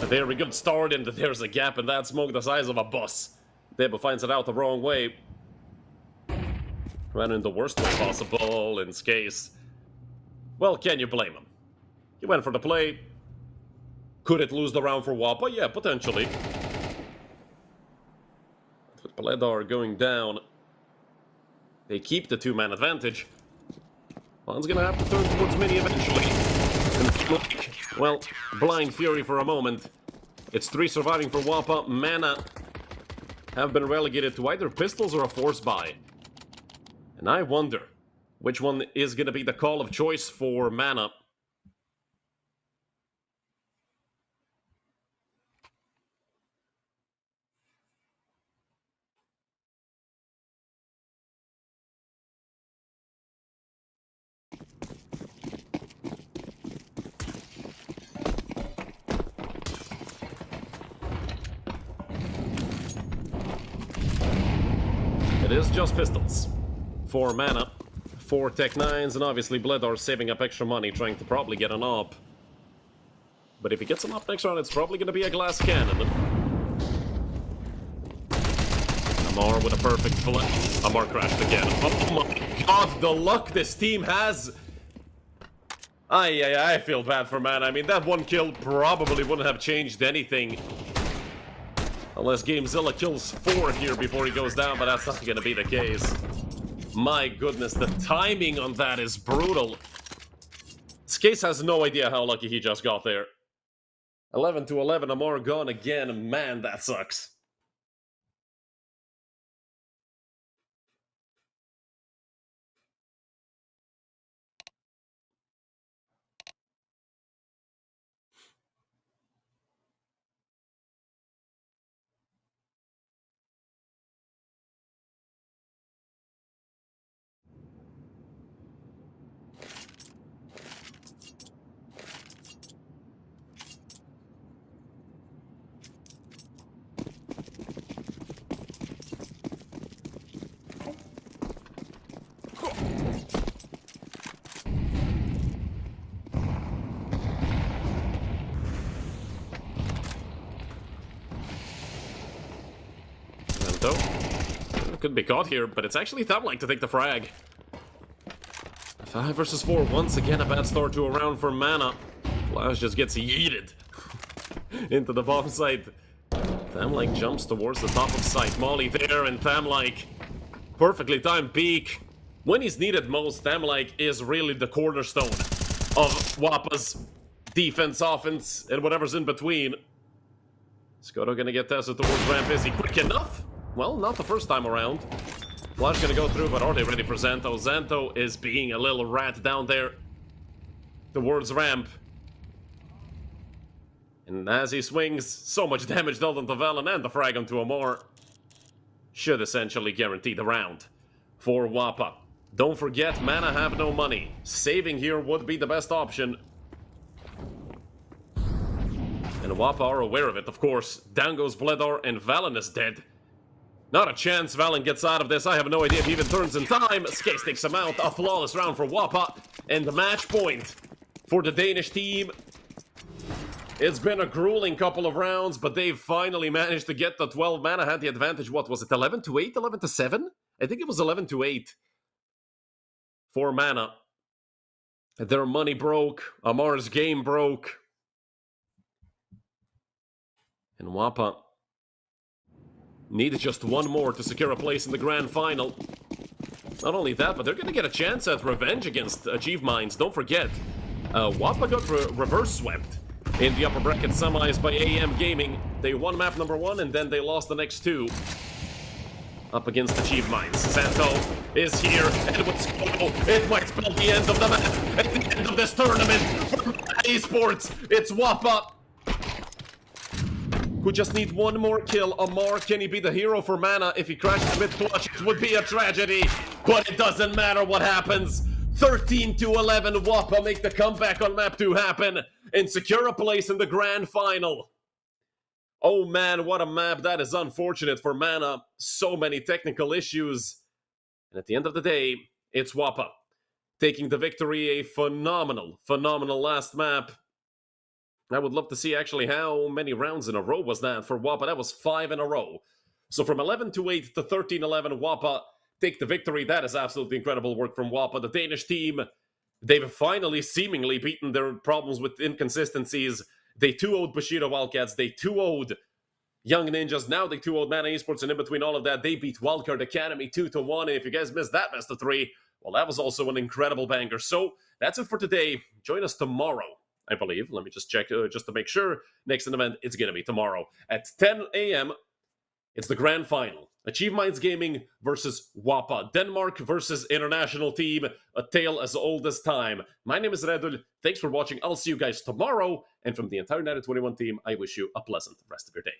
A very good start, and there's a gap in that smoke the size of a bus. Deba finds it out the wrong way. Ran in the worst way possible, in Skase. Well, can you blame him? He went for the play. Could it lose the round for WOPA? Yeah, potentially. With Bledar going down, they keep the 2-man advantage. One's gonna have to turn towards Mini eventually. And, well, Blind Fury for a moment. It's 3 surviving for WOPA. Mana have been relegated to either pistols or a force buy. And I wonder which one is going to be the call of choice for Mana. It is just pistols. 4 mana, 4 Tech 9s, and obviously Bledar saving up extra money trying to probably get an op. But if he gets an op next round, it's probably going to be a glass cannon. Amar with a perfect flip. Amar crashed again. Oh my god, the luck this team has! I feel bad for Mana. I mean, that one kill probably wouldn't have changed anything. Unless GameZilla kills 4 here before he goes down, but that's not going to be the case. My goodness, the timing on that is brutal. Skase has no idea how lucky he just got there. 11 to 11, Amar gone again. Man, that sucks. Could be caught here, but it's actually Tamlike to take the frag. 5 versus 4, once again a bad start to a round for Mana. Flash just gets yeeted into the bomb site. Tamlike jumps towards the top of site. Molly there, and Tamlike perfectly timed peek. When he's needed most, Tamlike is really the cornerstone of WOPA's defense, offense, and whatever's in between. Skoto gonna get tested towards ramp. Is he quick enough? Well, not the first time around. Flash gonna go through, but are they ready for Xanto? Xanto is being a little rat down there towards ramp. And as he swings, so much damage dealt onto Velen, and the frag onto Amar should essentially guarantee the round for WOPA. Don't forget, Mana have no money. Saving here would be the best option. And WOPA are aware of it, of course. Down goes Bledar, and Valen is dead. Not a chance Valen gets out of this. I have no idea if he even turns in time. Skase takes him out. A flawless round for WOPA. And the match point for the Danish team. It's been a grueling couple of rounds, but they've finally managed to get the 12. Mana had the advantage. What was it, 11-8, 11-7? I think it was 11-8 for Mana. Their money broke. Amar's game broke. And WOPA needed just one more to secure a place in the grand final. Not only that, but they're going to get a chance at revenge against Achieve Minds. Don't forget, WOPA got reverse swept in the upper bracket semis by AM Gaming. They won map number 1, and then they lost the next 2 up against Achieve Minds. Santo is here, and with Skoto, it might spell the end of the map. At the end of this tournament for Esports, it's WOPA who just need one more kill. Amar, can he be the hero for Mana? If he crashes mid-clutch, it would be a tragedy. But it doesn't matter what happens. 13-11, WOPA make the comeback on map 2 happen and secure a place in the grand final. Oh man, what a map. That is unfortunate for Mana. So many technical issues. And at the end of the day, it's WOPA taking the victory. A phenomenal last map. I would love to see actually how many rounds in a row was that for WOPA. That was 5 in a row. So from 11-8 to 13-11, WOPA take the victory. That is absolutely incredible work from WOPA. The Danish team, they've finally seemingly beaten their problems with inconsistencies. They 2-0'd Bushido Wildcats. They 2-0'd Young Ninjas. Now they 2-0'd Mana Esports. And in between all of that, they beat Wildcard Academy 2-1. And if you guys missed that best of 3, well, that was also an incredible banger. So that's it for today. Join us tomorrow, I believe. Let me just check just to make sure. Next event, it's going to be tomorrow at 10 a.m. It's the grand final. Achieve Minds Gaming versus WOPA. Denmark versus international team. A tale as old as time. My name is Redul. Thanks for watching. I'll see you guys tomorrow. And from the entire United21 team, I wish you a pleasant rest of your day.